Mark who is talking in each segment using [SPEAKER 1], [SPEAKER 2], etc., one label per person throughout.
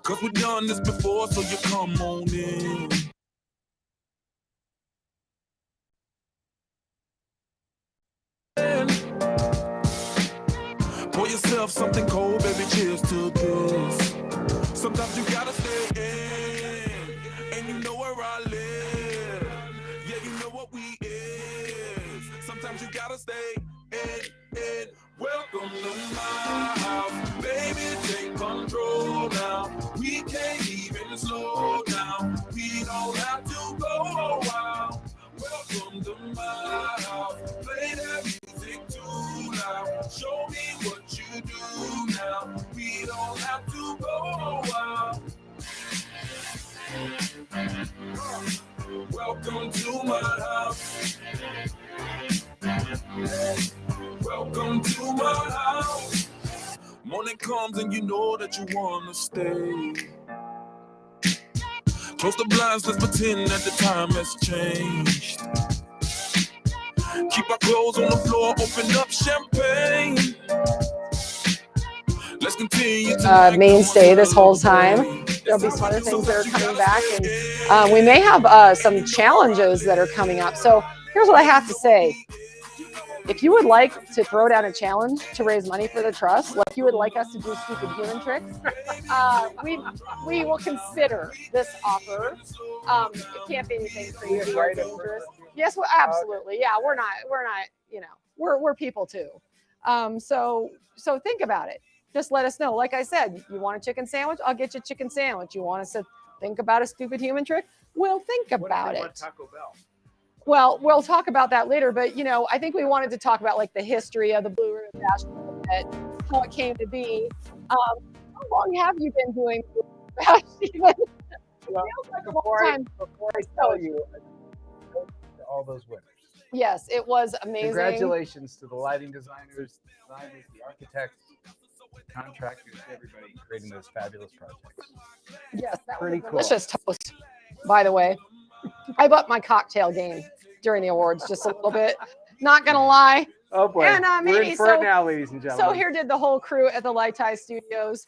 [SPEAKER 1] Cause we've done this before, so you come on in. Pour yourself something cold, baby, cheers to this. Sometimes you gotta stay in, and you know where I live. Yeah, you know what we is. Sometimes you gotta stay in. Welcome to my house, baby, take control now. We can't even slow down. We don't have to go a while. Welcome to my house. Play that music too loud. Show me what you do now. We don't have to go a while. Welcome to my house. Welcome to my house. Morning comes and you know that you wanna stay. Close the blinds, let's pretend that the time has changed. Keep our clothes on the floor, open up champagne. Let's continue to
[SPEAKER 2] mainstay this whole time. There'll be some other things that are coming back, and we may have some challenges that are coming up. So here's what I have to say. If you would like to throw down a challenge to raise money for the trust, like you would like us to do stupid human tricks, we will consider this offer. It can't be anything crazy or dangerous. Yes, well, absolutely. Yeah, we're not, you know, we're people too. So think about it. Just let us know. Like I said, you want a chicken sandwich? I'll get you a chicken sandwich. You want us to think about a stupid human trick? We'll think about it.
[SPEAKER 3] What Taco Bell?
[SPEAKER 2] Well, we'll talk about that later, but you know, I think we wanted to talk about like the history of the Blue Ribbon Bash a little bit, how it came to be. How long have you been doing Blue Ribbon Bash?
[SPEAKER 3] Well,
[SPEAKER 2] like
[SPEAKER 3] before I tell you all those winners.
[SPEAKER 2] Yes, it was amazing.
[SPEAKER 3] Congratulations to the lighting designers, the architects, contractors, everybody creating those fabulous projects.
[SPEAKER 2] Yes, that
[SPEAKER 3] pretty
[SPEAKER 2] was a
[SPEAKER 3] cool.
[SPEAKER 2] Delicious toast, by the way. I bought my cocktail game during the awards just a little bit. Not gonna lie.
[SPEAKER 3] Oh boy,
[SPEAKER 2] and,
[SPEAKER 3] we're in for it now, ladies and gentlemen.
[SPEAKER 2] So here did the whole crew at the Lytei Studios.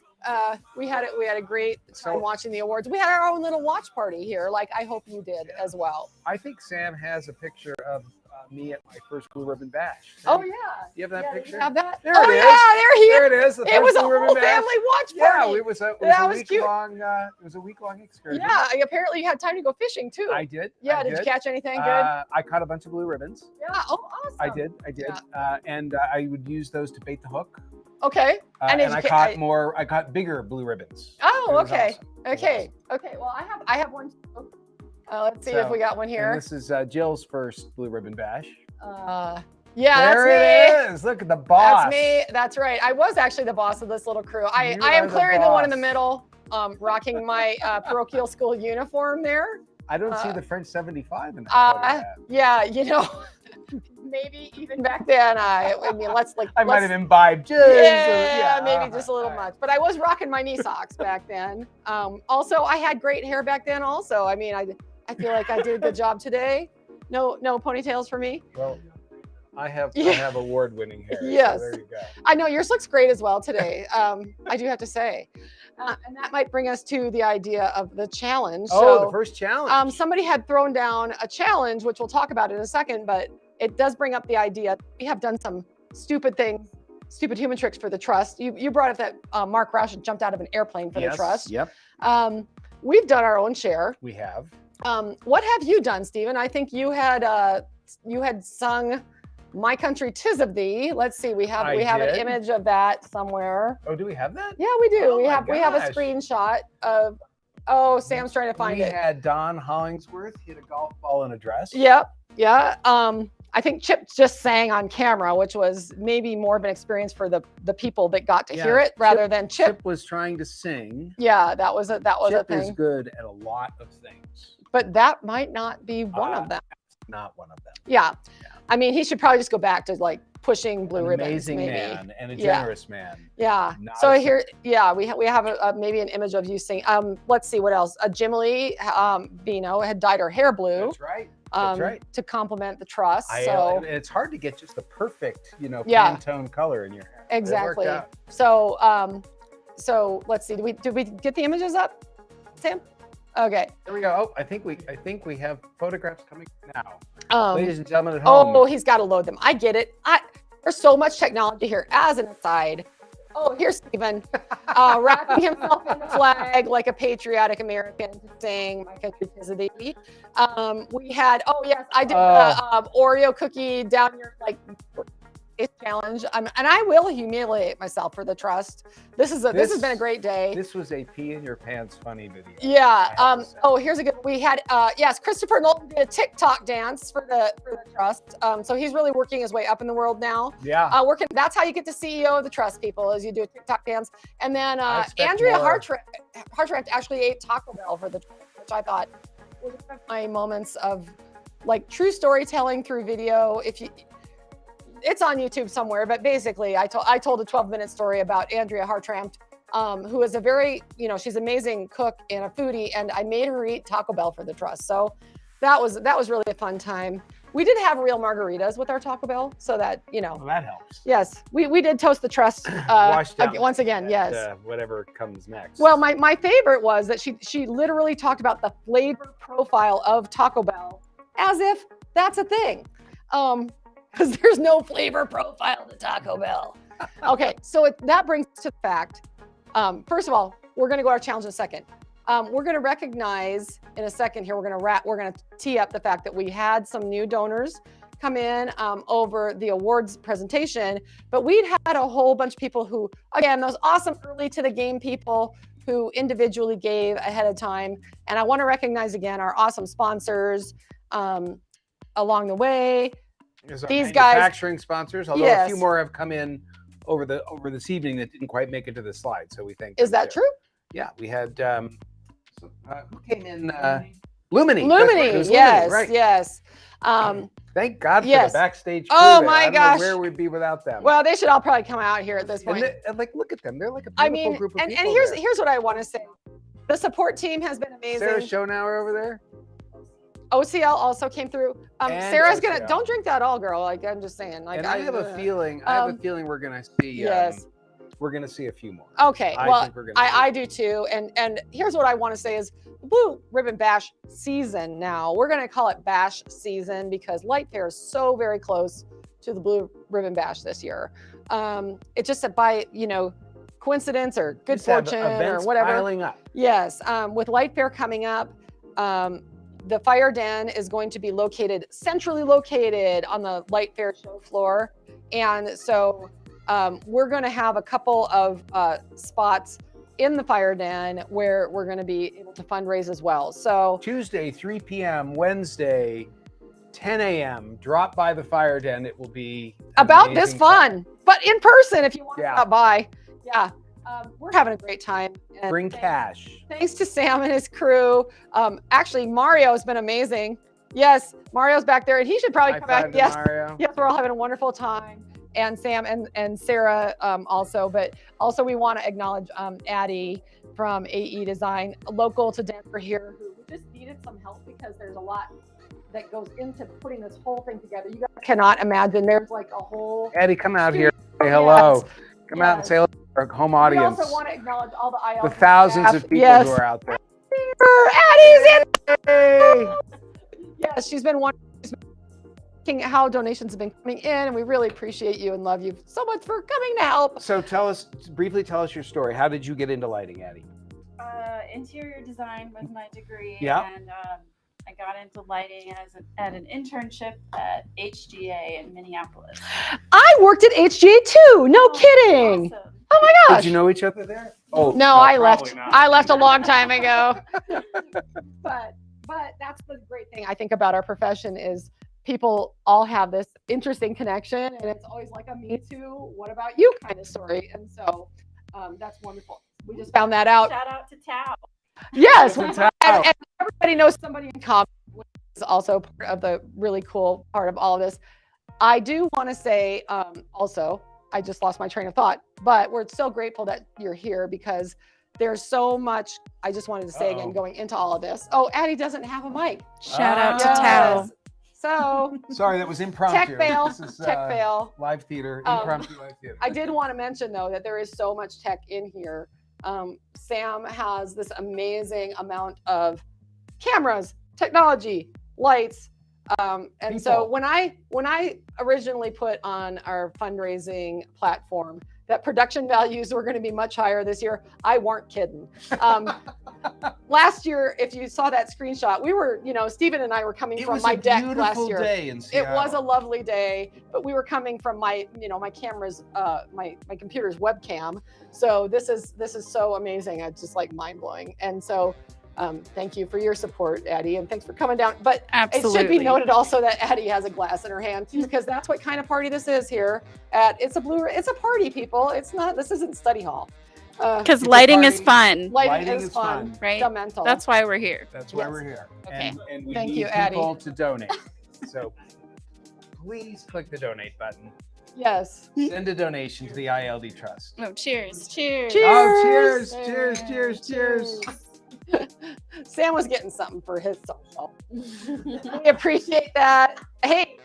[SPEAKER 2] We had a great time watching the awards. We had our own little watch party here. Like I hope you did as well.
[SPEAKER 3] I think Sam has a picture of me at my first Blue Ribbon Bash.
[SPEAKER 2] Oh yeah.
[SPEAKER 3] You have that picture?
[SPEAKER 2] You have that?
[SPEAKER 3] There it is.
[SPEAKER 2] Yeah,
[SPEAKER 3] there it is.
[SPEAKER 2] It was a whole family watch party.
[SPEAKER 3] Yeah, it was a week-long excursion.
[SPEAKER 2] Yeah, apparently you had time to go fishing too.
[SPEAKER 3] I did.
[SPEAKER 2] Yeah, did you catch anything good?
[SPEAKER 3] I caught a bunch of blue ribbons.
[SPEAKER 2] Yeah, oh awesome.
[SPEAKER 3] I did.
[SPEAKER 2] Yeah.
[SPEAKER 3] And I would use those to bait the hook.
[SPEAKER 2] Okay.
[SPEAKER 3] And I caught bigger blue ribbons.
[SPEAKER 2] Oh, okay. Awesome. Okay. Well, I have one too. Let's see if we got one here.
[SPEAKER 3] And this is Jill's first Blue Ribbon Bash.
[SPEAKER 2] Yeah,
[SPEAKER 3] there it is. Look at the boss.
[SPEAKER 2] That's me. That's right. I was actually the boss of this little crew. I am clearly the one in the middle, rocking my parochial school uniform there.
[SPEAKER 3] I don't see the French 75 in that.
[SPEAKER 2] Yeah, you know, maybe even back then, I mean,
[SPEAKER 3] I might have imbibed just
[SPEAKER 2] maybe just a little much. But I was rocking my knee socks back then. Also, I had great hair back then. Also, I mean, I feel like I did a good job today. No ponytails for me.
[SPEAKER 3] Well, I have award-winning hair.
[SPEAKER 2] Yes,
[SPEAKER 3] so there you go.
[SPEAKER 2] I know yours looks great as well today. I do have to say, and that might bring us to the idea of the challenge.
[SPEAKER 3] Oh,
[SPEAKER 2] so,
[SPEAKER 3] the first challenge.
[SPEAKER 2] Somebody had thrown down a challenge, which we'll talk about in a second, but it does bring up the idea. We have done some stupid things, stupid human tricks for the trust. You brought up that Mark Roush jumped out of an airplane for the trust.
[SPEAKER 3] Yep.
[SPEAKER 2] We've done our own share.
[SPEAKER 3] We have.
[SPEAKER 2] What have you done, Stephen? I think you had sung "My Country 'Tis of Thee." Let's see, we have an image of that somewhere.
[SPEAKER 3] Oh, do we have that?
[SPEAKER 2] Yeah, we do.
[SPEAKER 3] Oh,
[SPEAKER 2] we have a screenshot of. Oh, Sam's trying to find it.
[SPEAKER 3] We had Don Hollingsworth hit a golf ball in a dress.
[SPEAKER 2] Yep. Yeah. I think Chip just sang on camera, which was maybe more of an experience for the people that got to hear it rather than Chip.
[SPEAKER 3] Chip was trying to sing.
[SPEAKER 2] Yeah, that was a thing.
[SPEAKER 3] Chip is good at a lot of things.
[SPEAKER 2] But that might not be one of them.
[SPEAKER 3] Not one of them.
[SPEAKER 2] Yeah. I mean, he should probably just go back to like pushing blue ribbons.
[SPEAKER 3] Amazing
[SPEAKER 2] maybe.
[SPEAKER 3] man and a generous man.
[SPEAKER 2] Yeah. So here, we have maybe an image of you singing. Let's see what else. Jim Lee, Bino had dyed her hair blue.
[SPEAKER 3] That's right. That's right.
[SPEAKER 2] To complement the truss.
[SPEAKER 3] It's hard to get just the perfect, Pantone color in your hair.
[SPEAKER 2] Exactly. So So let's see. Did we get the images up, Sam? Okay.
[SPEAKER 3] There we go. Oh, I think we have photographs coming now. Ladies and gentlemen at
[SPEAKER 2] Oh,
[SPEAKER 3] home.
[SPEAKER 2] he's got to load them. I get it. There's so much technology here. As an aside, oh, here's Stephen wrapping himself in the flag like a patriotic American, saying "My country 'tis of thee." We had, oh yes, I did the Oreo cookie down your like challenge, and I will humiliate myself for the trust. This has been a great day.
[SPEAKER 3] This was a pee in your pants funny video.
[SPEAKER 2] Yeah. Oh, here's a good. We had yes, Christopher Nolan did a TikTok dance for the trust. So he's really working his way up in the world now.
[SPEAKER 3] Yeah.
[SPEAKER 2] That's how you get to CEO of the trust, people, is you do a TikTok dance. And then Andrea Hartranft actually ate Taco Bell for the trust, which I thought was one of my moments of like true storytelling through video. It's on YouTube somewhere, but basically I told a 12-minute story about Andrea Hartranft, who is a very, she's an amazing cook and a foodie, and I made her eat Taco Bell for the trust. So that was really a fun time. We did have real margaritas with our Taco Bell, so that,
[SPEAKER 3] Well, that helps.
[SPEAKER 2] Yes, we did toast the trust once again, yes.
[SPEAKER 3] Whatever comes next.
[SPEAKER 2] Well, my favorite was that she literally talked about the flavor profile of Taco Bell as if that's a thing. Because there's no flavor profile to Taco Bell. Okay, so that brings to the fact, first of all, we're gonna go to our challenge in a second. We're gonna recognize in a second here, we're gonna tee up the fact that we had some new donors come in over the awards presentation, but we'd had a whole bunch of people who, again, those awesome early to the game people who individually gave ahead of time. And I wanna recognize again our awesome sponsors along the way. These guys,
[SPEAKER 3] manufacturing sponsors, although a few more have come in over this evening that didn't quite make it to the slide. So we thank them.
[SPEAKER 2] Is that true?
[SPEAKER 3] Yeah, we had who came in? Lumini.
[SPEAKER 2] Lumini, yes,
[SPEAKER 3] right.
[SPEAKER 2] yes.
[SPEAKER 3] Thank God for the backstage crew.
[SPEAKER 2] Oh my
[SPEAKER 3] I don't
[SPEAKER 2] gosh,
[SPEAKER 3] know where we'd be without them.
[SPEAKER 2] Well, they should all probably come out here at this point.
[SPEAKER 3] And like, look at them. They're like a beautiful group of people.
[SPEAKER 2] And here's what I want to say. The support team has been amazing.
[SPEAKER 3] Sarah Schonauer over there.
[SPEAKER 2] OCL also came through. Sarah's gonna don't drink that all, girl. Like I'm just saying. Like
[SPEAKER 3] and I have a feeling. We're gonna see.
[SPEAKER 2] Yes.
[SPEAKER 3] We're gonna see a few more.
[SPEAKER 2] Okay. I do too. And here's what I want to say is Blue Ribbon Bash season now. We're gonna call it Bash season because Lytei is so very close to the Blue Ribbon Bash this year. It's just by coincidence or good fortune or whatever.
[SPEAKER 3] Piling up.
[SPEAKER 2] Yes. With Lytei coming up. The Fire Den is going to be centrally located on the Lytei show floor. And so we're going to have a couple of spots in the Fire Den where we're going to be able to fundraise as well. So
[SPEAKER 3] Tuesday, 3 p.m., Wednesday, 10 a.m., drop by the Fire Den. It will be
[SPEAKER 2] about this fun, but in person if you want to stop by. Yeah. We're having a great time. And
[SPEAKER 3] bring cash.
[SPEAKER 2] Thanks to Sam and his crew. Actually, Mario has been amazing. Yes, Mario's back there, and he should probably come back. Yes,
[SPEAKER 3] Mario.
[SPEAKER 2] Yes, we're all having a wonderful time. And Sam and Sarah also. But also we want to acknowledge Addie from AE Design, local to Denver here, who just needed some help because there's a lot that goes into putting this whole thing together. You guys cannot imagine. There's like a whole.
[SPEAKER 3] Addie, come out here. Say hello.
[SPEAKER 2] Yes.
[SPEAKER 3] Come out and say hello. Our home audience.
[SPEAKER 2] We also want to acknowledge all the IALD
[SPEAKER 3] the thousands
[SPEAKER 2] staff.
[SPEAKER 3] of people who are out there.
[SPEAKER 2] Addie's in. Hey. Yes, she's been looking at how donations have been coming in, and we really appreciate you and love you so much for coming to help.
[SPEAKER 3] So briefly tell us your story. How did you get into lighting, Addie?
[SPEAKER 4] Interior design was my degree.
[SPEAKER 3] Yeah.
[SPEAKER 4] And I got into lighting at an internship at HGA in Minneapolis.
[SPEAKER 2] I worked at HGA too. No kidding.
[SPEAKER 4] Awesome.
[SPEAKER 2] Oh my gosh.
[SPEAKER 3] Did you know each other there? Oh
[SPEAKER 2] no, I left.
[SPEAKER 3] Not.
[SPEAKER 2] I left a long time ago. but that's the great thing I think about our profession is people all have this interesting connection, and it's always like a me too. What about you kind of story, and so that's wonderful. We just found that out.
[SPEAKER 4] Shout out to Tao.
[SPEAKER 2] Yes, and everybody knows somebody in common, which is also part of the really cool part of all of this. I do want to say also, I just lost my train of thought, but we're so grateful that you're here because there's so much, I just wanted to say again, going into all of this. Oh, Addie doesn't have a mic.
[SPEAKER 4] Shout out to Tao.
[SPEAKER 2] So
[SPEAKER 3] sorry, that was impromptu.
[SPEAKER 2] Tech fail.
[SPEAKER 3] This is,
[SPEAKER 2] tech fail.
[SPEAKER 3] Live theater, impromptu live theater.
[SPEAKER 2] I did want to mention though that there is so much tech in here Sam has this amazing amount of cameras, technology, lights. And so when I originally put on our fundraising platform that production values were going to be much higher this year, I weren't kidding. Last year, if you saw that screenshot, we were, Stephen and I were coming from my deck last year.
[SPEAKER 3] Day in
[SPEAKER 2] It
[SPEAKER 3] Seattle.
[SPEAKER 2] was a lovely day, but we were coming from my, my camera's, my computer's webcam. So this is so amazing. It's just like mind blowing. And so thank you for your support, Addie, and thanks for coming down. But
[SPEAKER 4] Absolutely.
[SPEAKER 2] It should be noted also that Addie has a glass in her hand too, because that's what kind of party this is here at It's a Party, people. This isn't study hall.
[SPEAKER 4] Because lighting is fun.
[SPEAKER 2] Lighting is fun,
[SPEAKER 4] right?
[SPEAKER 2] Fundamental.
[SPEAKER 4] That's why we're here.
[SPEAKER 3] That's why we're here.
[SPEAKER 4] Okay.
[SPEAKER 3] And we
[SPEAKER 2] Thank
[SPEAKER 3] need
[SPEAKER 2] you, Addie.
[SPEAKER 3] people to donate. So please click the donate button.
[SPEAKER 2] Yes.
[SPEAKER 3] Send a donation to the IALD Trust.
[SPEAKER 4] Oh, cheers. Cheers.
[SPEAKER 2] Cheers.
[SPEAKER 3] Oh, cheers.
[SPEAKER 2] Sam was getting something for his social. We appreciate that. Hey,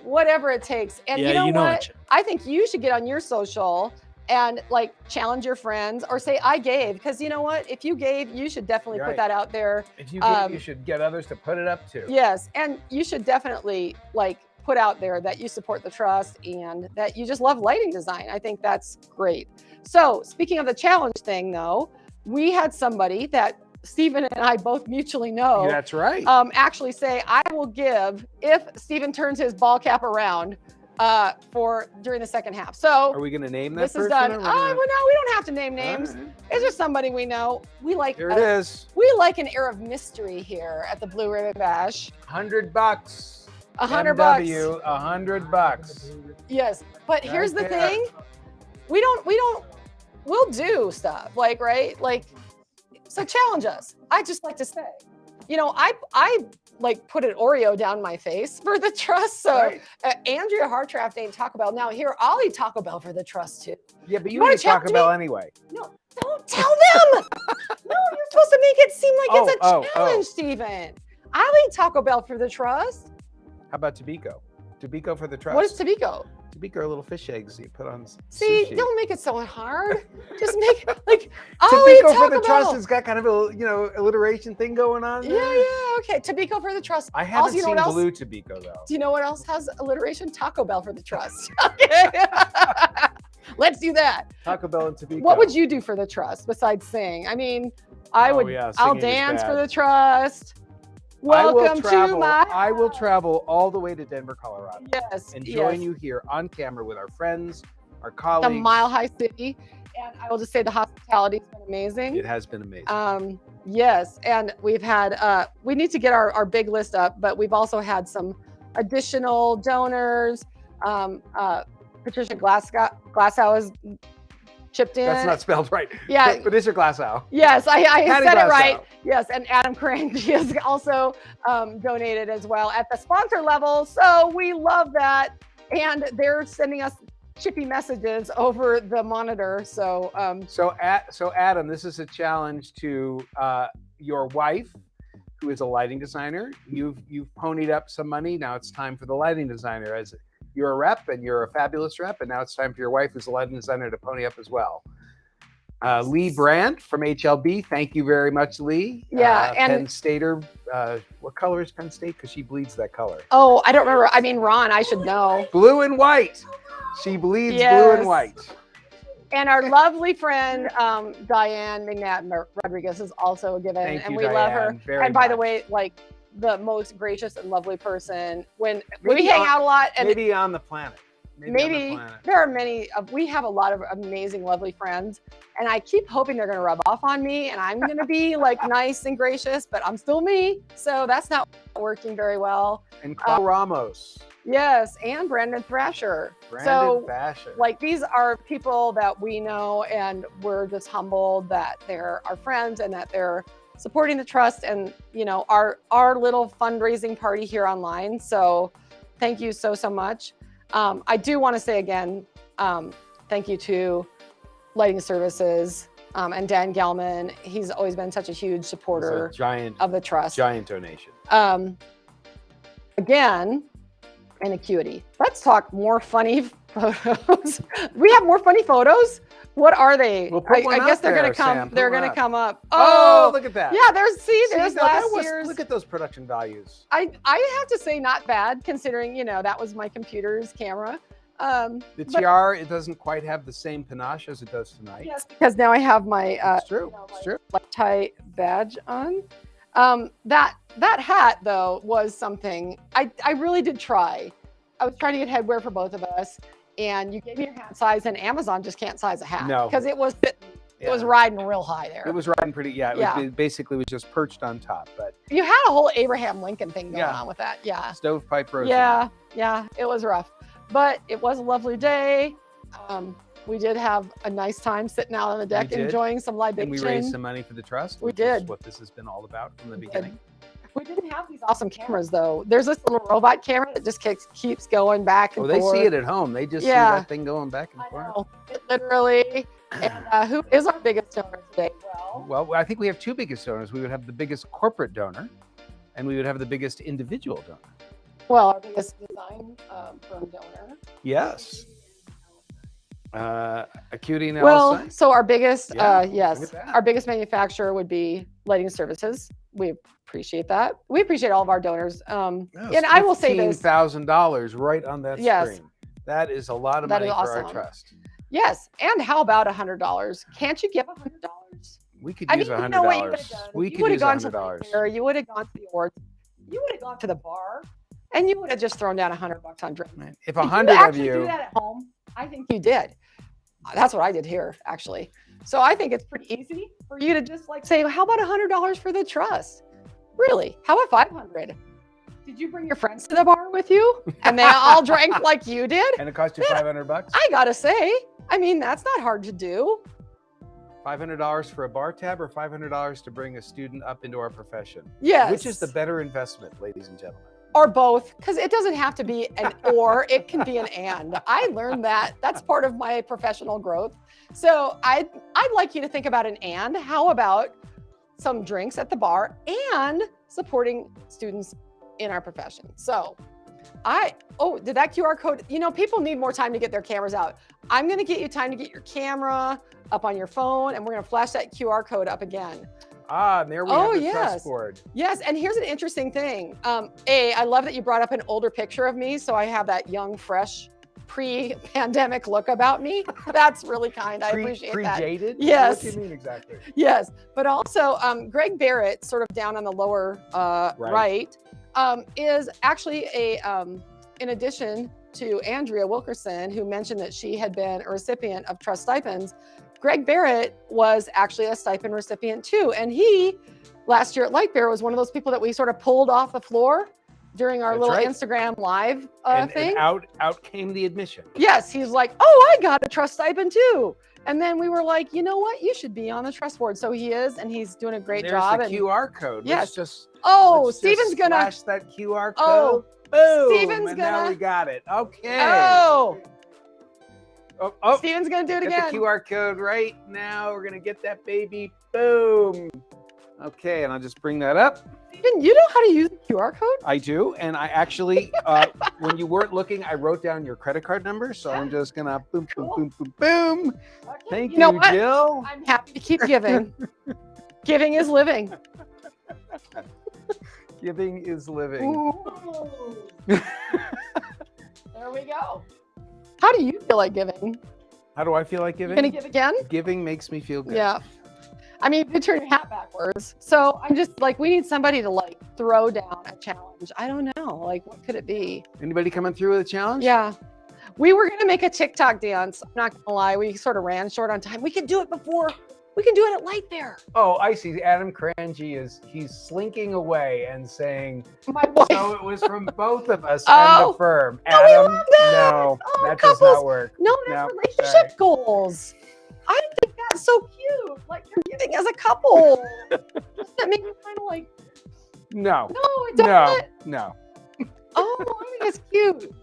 [SPEAKER 2] whatever it takes. And you know what? I think you should get on your social and like challenge your friends or say I gave, because you know what? If you gave, you should definitely put that out there.
[SPEAKER 3] If you give, you should get others to put it up too.
[SPEAKER 2] Yes, and you should definitely like put out there that you support the trust and that you just love lighting design. I think that's great. So speaking of the challenge thing though, we had somebody that Stephen and I both mutually know.
[SPEAKER 3] Yeah, that's right.
[SPEAKER 2] Actually say, I will give if Stephen turns his ball cap around for during the second half. So
[SPEAKER 3] are we going to name that
[SPEAKER 2] this
[SPEAKER 3] person?
[SPEAKER 2] is done.
[SPEAKER 3] Or
[SPEAKER 2] Well, no, we don't have to name names.
[SPEAKER 3] Right.
[SPEAKER 2] It's just somebody we know. We like.
[SPEAKER 3] Here it is.
[SPEAKER 2] We like an air of mystery here at the Blue Ribbon Bash.
[SPEAKER 3] $100.
[SPEAKER 2] $100.
[SPEAKER 3] $100.
[SPEAKER 2] Yes, but here's the
[SPEAKER 3] Right there.
[SPEAKER 2] thing: we'll do stuff right. So challenge us. I just like to say, I like put an Oreo down my face for the trust. So
[SPEAKER 3] Right.
[SPEAKER 2] Andrea Hartraft ain't Taco Bell. Now here, I'll eat Taco Bell for the trust too.
[SPEAKER 3] Yeah, but you
[SPEAKER 2] wanna
[SPEAKER 3] need Taco
[SPEAKER 2] challenge
[SPEAKER 3] Bell
[SPEAKER 2] me?
[SPEAKER 3] anyway.
[SPEAKER 2] No, don't tell them. No, you're supposed to make it seem like it's a
[SPEAKER 3] Oh.
[SPEAKER 2] challenge, Stephen. I'll eat Taco Bell for the trust.
[SPEAKER 3] How about Tobiko? Tobiko for the trust.
[SPEAKER 2] What is Tobiko?
[SPEAKER 3] Tobiko are little fish eggs you put on
[SPEAKER 2] See,
[SPEAKER 3] sushi.
[SPEAKER 2] don't make it so hard. Just make like I'll eat
[SPEAKER 3] Tobiko
[SPEAKER 2] Taco
[SPEAKER 3] for the
[SPEAKER 2] Bell.
[SPEAKER 3] trust has got kind of a alliteration thing going on there.
[SPEAKER 2] Yeah, okay. Tobiko for the trust.
[SPEAKER 3] I haven't
[SPEAKER 2] you know
[SPEAKER 3] seen
[SPEAKER 2] what else?
[SPEAKER 3] blue Tobiko though.
[SPEAKER 2] Do you know what else has alliteration? Taco Bell for the trust. Okay. Let's do that.
[SPEAKER 3] Taco Bell and Tobiko.
[SPEAKER 2] What would you do for the trust besides sing? I mean, I'll
[SPEAKER 3] yeah, singing is
[SPEAKER 2] dance for
[SPEAKER 3] bad.
[SPEAKER 2] the trust. Welcome to my
[SPEAKER 3] I will travel all the way to Denver, Colorado.
[SPEAKER 2] Yes.
[SPEAKER 3] And join
[SPEAKER 2] yes.
[SPEAKER 3] you here on camera with our friends, our
[SPEAKER 2] The
[SPEAKER 3] colleagues.
[SPEAKER 2] Mile High City. And I will just say the hospitality's been amazing.
[SPEAKER 3] It has been amazing.
[SPEAKER 2] Yes, and we've had we need to get our big list up, but we've also had some additional donors. Patricia Glassow has chipped in.
[SPEAKER 3] That's not spelled right.
[SPEAKER 2] Yeah.
[SPEAKER 3] But it's your Glassow.
[SPEAKER 2] Yes, I
[SPEAKER 3] Patty
[SPEAKER 2] said it
[SPEAKER 3] Glassow.
[SPEAKER 2] right. Yes, and Adam Crank has also donated as well at the sponsor level. So we love that, and they're sending us chippy messages over the monitor. So
[SPEAKER 3] So Adam, this is a challenge to your wife, who is a lighting designer. You've ponied up some money. Now it's time for the lighting designer. As you're a rep and you're a fabulous rep, and now it's time for your wife, who's a lighting designer, to pony up as well. Lee Brandt from HLB, thank you very much, Lee.
[SPEAKER 2] Yeah, and
[SPEAKER 3] Penn Stater. What color is Penn State? Because she bleeds that color.
[SPEAKER 2] oh, I don't remember. I mean, Ron, I should know.
[SPEAKER 3] Blue and white. She bleeds blue
[SPEAKER 2] Yes.
[SPEAKER 3] and white.
[SPEAKER 2] And our lovely friend Diane McNatt Rodriguez is also given,
[SPEAKER 3] Thank
[SPEAKER 2] and
[SPEAKER 3] you,
[SPEAKER 2] we love her.
[SPEAKER 3] Diane, very
[SPEAKER 2] And by the
[SPEAKER 3] much.
[SPEAKER 2] way, like the most gracious and lovely person. When
[SPEAKER 3] Maybe
[SPEAKER 2] we hang
[SPEAKER 3] on-
[SPEAKER 2] out a lot, and
[SPEAKER 3] Maybe on the planet. Maybe on the planet.
[SPEAKER 2] there are many. We have a lot of amazing, lovely friends, and I keep hoping they're going to rub off on me, and I'm going to be like nice and gracious, but I'm still me. So that's not working very well.
[SPEAKER 3] And Carl Ramos.
[SPEAKER 2] Yes, and Brandon Thrasher.
[SPEAKER 3] Brandon Fashion.
[SPEAKER 2] Like these are people that we know, and we're just humbled that they're our friends and that they're supporting the trust and our little fundraising party here online. So thank you so much. I do want to say again, thank you to Lighting Services and Dan Gelman. He's always been such a huge supporter
[SPEAKER 3] It's a giant
[SPEAKER 2] of the trust.
[SPEAKER 3] giant donation.
[SPEAKER 2] Again, and Acuity. Let's talk more funny photos. We have more funny photos What are they?
[SPEAKER 3] Well, put one
[SPEAKER 2] I guess
[SPEAKER 3] up
[SPEAKER 2] they're
[SPEAKER 3] there,
[SPEAKER 2] gonna come.
[SPEAKER 3] Sam. Put
[SPEAKER 2] They're
[SPEAKER 3] one
[SPEAKER 2] gonna
[SPEAKER 3] up.
[SPEAKER 2] come up.
[SPEAKER 3] Oh, look at that.
[SPEAKER 2] Yeah, there's
[SPEAKER 3] See,
[SPEAKER 2] there's
[SPEAKER 3] now
[SPEAKER 2] last
[SPEAKER 3] that was-
[SPEAKER 2] year's.
[SPEAKER 3] Look at those production values.
[SPEAKER 2] I have to say not bad considering that was my computer's camera.
[SPEAKER 3] The
[SPEAKER 2] but-
[SPEAKER 3] tiara, it doesn't quite have the same panache as it does tonight.
[SPEAKER 2] Yes, because now I have my
[SPEAKER 3] It's true. It's true.
[SPEAKER 2] Lytei badge on. That hat though was something I really did try. I was trying to get headwear for both of us, and you gave me your hat size, and Amazon just can't size a hat.
[SPEAKER 3] No.
[SPEAKER 2] Because it was riding real high there.
[SPEAKER 3] It was riding pretty. Yeah. It basically was just perched on top, but
[SPEAKER 2] You had a whole Abraham Lincoln thing going
[SPEAKER 3] Yeah.
[SPEAKER 2] on with that. Yeah.
[SPEAKER 3] stovepipe roast.
[SPEAKER 2] Yeah. It was rough, but it was a lovely day. We did have a nice time sitting out on the deck,
[SPEAKER 3] did.
[SPEAKER 2] enjoying some libation.
[SPEAKER 3] And we raised some money for the trust.
[SPEAKER 2] We
[SPEAKER 3] which is
[SPEAKER 2] did.
[SPEAKER 3] what this has been all about from the
[SPEAKER 2] We did.
[SPEAKER 3] beginning.
[SPEAKER 2] We didn't have these awesome cameras though. There's this little robot camera that just keeps going back and
[SPEAKER 3] Oh, they
[SPEAKER 2] forth.
[SPEAKER 3] see it at home. They just see
[SPEAKER 2] Yeah.
[SPEAKER 3] that thing going back and
[SPEAKER 2] I
[SPEAKER 3] forth.
[SPEAKER 2] know. It literally. And who is our biggest donor today?
[SPEAKER 3] Well, I think we have two biggest donors. We would have the biggest corporate donor, and we would have the biggest individual donor.
[SPEAKER 2] Well, our biggest design firm donor.
[SPEAKER 3] Yes. Acuity and
[SPEAKER 2] Well,
[SPEAKER 3] LSI.
[SPEAKER 2] so our biggest,
[SPEAKER 3] Yeah, look
[SPEAKER 2] yes,
[SPEAKER 3] at that.
[SPEAKER 2] our biggest manufacturer would be Lighting Services. We appreciate that. We appreciate all of our donors. And I will say this.
[SPEAKER 3] $15,000 right on that
[SPEAKER 2] Yes.
[SPEAKER 3] screen. That is a lot of
[SPEAKER 2] That
[SPEAKER 3] money
[SPEAKER 2] is
[SPEAKER 3] for our
[SPEAKER 2] awesome.
[SPEAKER 3] trust.
[SPEAKER 2] Yes. And how about $100? Can't you give $100?
[SPEAKER 3] We could
[SPEAKER 2] I
[SPEAKER 3] use
[SPEAKER 2] mean, you know what you would
[SPEAKER 3] $100.
[SPEAKER 2] have done?
[SPEAKER 3] We
[SPEAKER 2] You
[SPEAKER 3] could
[SPEAKER 2] would have
[SPEAKER 3] use
[SPEAKER 2] gone to the
[SPEAKER 3] $100.
[SPEAKER 2] fair, you would have gone to the awards, you would have gone to the bar, and you would have just thrown down $100 on drinks.
[SPEAKER 3] If
[SPEAKER 2] Did
[SPEAKER 3] 100 of
[SPEAKER 2] actually do
[SPEAKER 3] you,
[SPEAKER 2] that at home? I think you did. That's what I did here, actually. So I think it's pretty easy for you to just like say, how about $100 for the trust? Really? How about 500? Did you bring your friends to the bar with you and they all drank like you did?
[SPEAKER 3] and it cost you $500,
[SPEAKER 2] I gotta say, I mean, that's not hard to do.
[SPEAKER 3] $500 for a bar tab or $500 to bring a student up into our profession?
[SPEAKER 2] Yes.
[SPEAKER 3] Which is the better investment, ladies and gentlemen?
[SPEAKER 2] Or both, because it doesn't have to be an or, it can be an and. I learned that. That's part of my professional growth. So I'd like you to think about an and. How about some drinks at the bar and supporting students in our profession? So did that QR code, people need more time to get their cameras out. I'm going to get you time to get your camera up on your phone, and we're going to flash that QR code up again.
[SPEAKER 3] And there we have the
[SPEAKER 2] yes.
[SPEAKER 3] trust board.
[SPEAKER 2] Yes, and here's an interesting thing. I love that you brought up an older picture of me, so I have that young, fresh, pre-pandemic look about me. That's really kind. I appreciate that.
[SPEAKER 3] Pre-jaded?
[SPEAKER 2] Yes.
[SPEAKER 3] What do you mean exactly?
[SPEAKER 2] Yes, but also Greg Barrett, sort of down on the lower right, is actually in addition to Andrea Wilkerson, who mentioned that she had been a recipient of trust stipends. Greg Barrett was actually a stipend recipient too. And he, last year at Light Bear, was one of those people that we sort of pulled off the floor during our
[SPEAKER 3] That's
[SPEAKER 2] little
[SPEAKER 3] right.
[SPEAKER 2] Instagram live thing.
[SPEAKER 3] And out came the admission.
[SPEAKER 2] Yes, he's like, oh, I got a trust stipend too. And then we were like, you know what? You should be on the trust board. So he is, and he's doing a great
[SPEAKER 3] There's
[SPEAKER 2] job.
[SPEAKER 3] the
[SPEAKER 2] And
[SPEAKER 3] QR code.
[SPEAKER 2] Yes.
[SPEAKER 3] Let's
[SPEAKER 2] Steven's
[SPEAKER 3] just
[SPEAKER 2] gonna.
[SPEAKER 3] flash that QR code.
[SPEAKER 2] Oh,
[SPEAKER 3] Boom.
[SPEAKER 2] Steven's
[SPEAKER 3] and now
[SPEAKER 2] gonna-
[SPEAKER 3] we got it. Okay.
[SPEAKER 2] Oh,
[SPEAKER 3] Oh,
[SPEAKER 2] Steven's gonna do it
[SPEAKER 3] get
[SPEAKER 2] again.
[SPEAKER 3] the QR code right now. We're gonna get that baby. Boom. Okay, and I'll just bring that up.
[SPEAKER 2] Steven, you know how to use the QR code?
[SPEAKER 3] I do, and I actually, when you weren't looking, I wrote down your credit card number. So I'm just gonna boom, boom, boom, boom, boom.
[SPEAKER 2] Okay.
[SPEAKER 3] Thank
[SPEAKER 2] You know
[SPEAKER 3] you,
[SPEAKER 2] what?
[SPEAKER 3] Jill.
[SPEAKER 2] I'm happy to keep giving. Giving is living.
[SPEAKER 3] Giving is living.
[SPEAKER 2] Ooh. There we go. How do you feel like giving?
[SPEAKER 3] How do I feel like
[SPEAKER 2] You
[SPEAKER 3] giving?
[SPEAKER 2] gonna give again?
[SPEAKER 3] Giving makes me feel good.
[SPEAKER 2] Yeah. I mean, you turn your hat backwards. So I'm just like, we need somebody to like throw down a challenge. I don't know. Like, what could it be?
[SPEAKER 3] Anybody coming through with a challenge?
[SPEAKER 2] Yeah. We were going to make a TikTok dance. I'm not going to lie. We sort of ran short on time. We could do it before. We can do it at Light Bear.
[SPEAKER 3] Oh, I see. Adam Crangy he's slinking away and saying,
[SPEAKER 2] My wife.
[SPEAKER 3] so it was from both of us
[SPEAKER 2] Oh.
[SPEAKER 3] and the firm.
[SPEAKER 2] No, we
[SPEAKER 3] Adam,
[SPEAKER 2] love that.
[SPEAKER 3] no,
[SPEAKER 2] Oh,
[SPEAKER 3] that does
[SPEAKER 2] couples.
[SPEAKER 3] not work.
[SPEAKER 2] No, that's
[SPEAKER 3] No,
[SPEAKER 2] relationship
[SPEAKER 3] sorry.
[SPEAKER 2] goals. I think that's so cute. Like you're giving as a couple. Doesn't that make you kind of like,
[SPEAKER 3] No,
[SPEAKER 2] no, it doesn't.
[SPEAKER 3] no.
[SPEAKER 2] Oh, I think it's cute.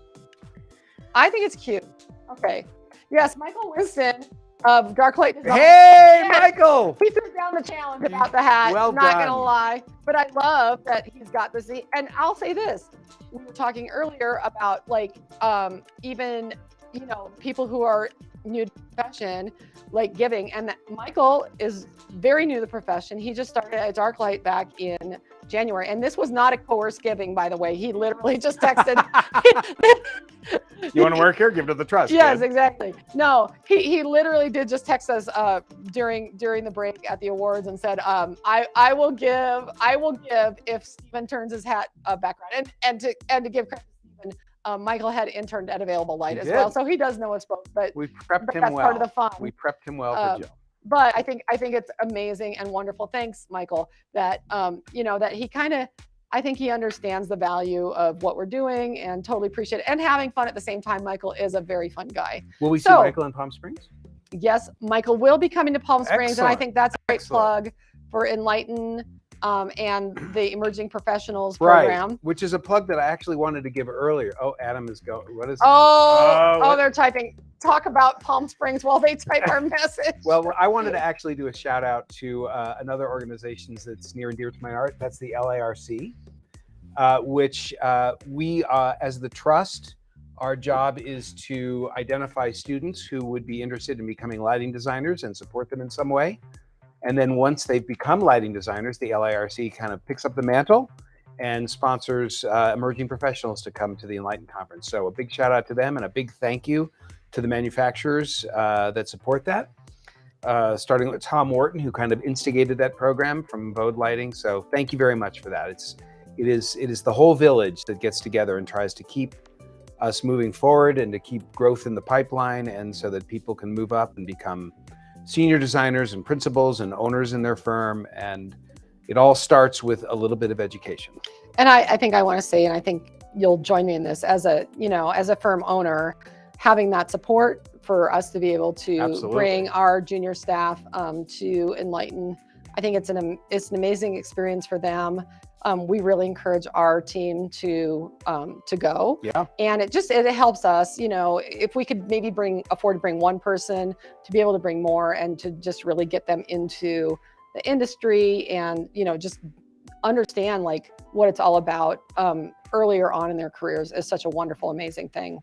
[SPEAKER 2] I think it's cute. Okay. Yes, Michael Winston of Dark Light Design.
[SPEAKER 3] Hey,
[SPEAKER 2] Yes.
[SPEAKER 3] Michael.
[SPEAKER 2] We threw down the challenge about the hat.
[SPEAKER 3] Well
[SPEAKER 2] Not
[SPEAKER 3] done.
[SPEAKER 2] gonna lie, but I love that he's got this. And I'll say this: we were talking earlier about like even people who are new to the profession, like giving. And that Michael is very new to the profession. He just started at Dark Light back in January. And this was not a coerced giving, by the way. He literally just texted.
[SPEAKER 3] You want to work here? Give it to the trust.
[SPEAKER 2] Yes,
[SPEAKER 3] kid.
[SPEAKER 2] exactly. No, he literally did just text us during the break at the awards and said, I will give if Stephen turns his hat back around. And to give credit to Stephen, Michael had interned at Available Light as well, so he does know us both. But
[SPEAKER 3] we prepped him
[SPEAKER 2] that's
[SPEAKER 3] well.
[SPEAKER 2] part of the fun.
[SPEAKER 3] We prepped him well for Jill.
[SPEAKER 2] But I think it's amazing and wonderful. Thanks, Michael. That that he I think he understands the value of what we're doing and totally appreciate it and having fun at the same time. Michael is a very fun guy.
[SPEAKER 3] Will we see Michael in Palm Springs?
[SPEAKER 2] Yes, Michael will be coming to Palm Springs,
[SPEAKER 3] Excellent.
[SPEAKER 2] and I think that's a great plug for Enlighten and the Emerging Professionals program.
[SPEAKER 3] Right, which is a plug that I actually wanted to give earlier. Oh, Adam is going. What is?
[SPEAKER 2] Oh, they're typing. Talk about Palm Springs while they type our message.
[SPEAKER 3] Well, I wanted to actually do a shout out to another organization that's near and dear to my heart. That's the LARC, which we, as the trust, our job is to identify students who would be interested in becoming lighting designers and support them in some way. And then once they've become lighting designers, the LARC kind of picks up the mantle and sponsors emerging professionals to come to the Enlighten Conference. So a big shout out to them and a big thank you to the manufacturers that support that, starting with Tom Wharton, who kind of instigated that program from Vode Lighting. So thank you very much for that. It is the whole village that gets together and tries to keep us moving forward and to keep growth in the pipeline, and so that people can move up and become senior designers and principals and owners in their firm. And it all starts with a little bit of education.
[SPEAKER 2] And I think I want to say, and I think you'll join me in this, as a firm owner, having that support for us to be able to bring our junior staff to Enlighten. I think it's an amazing experience for them. We really encourage our team to go.
[SPEAKER 3] Yeah.
[SPEAKER 2] And it helps us, if we could maybe afford to bring one person, to be able to bring more and to just really get them into the industry and, just understand like what it's all about earlier on in their careers is such a wonderful, amazing thing.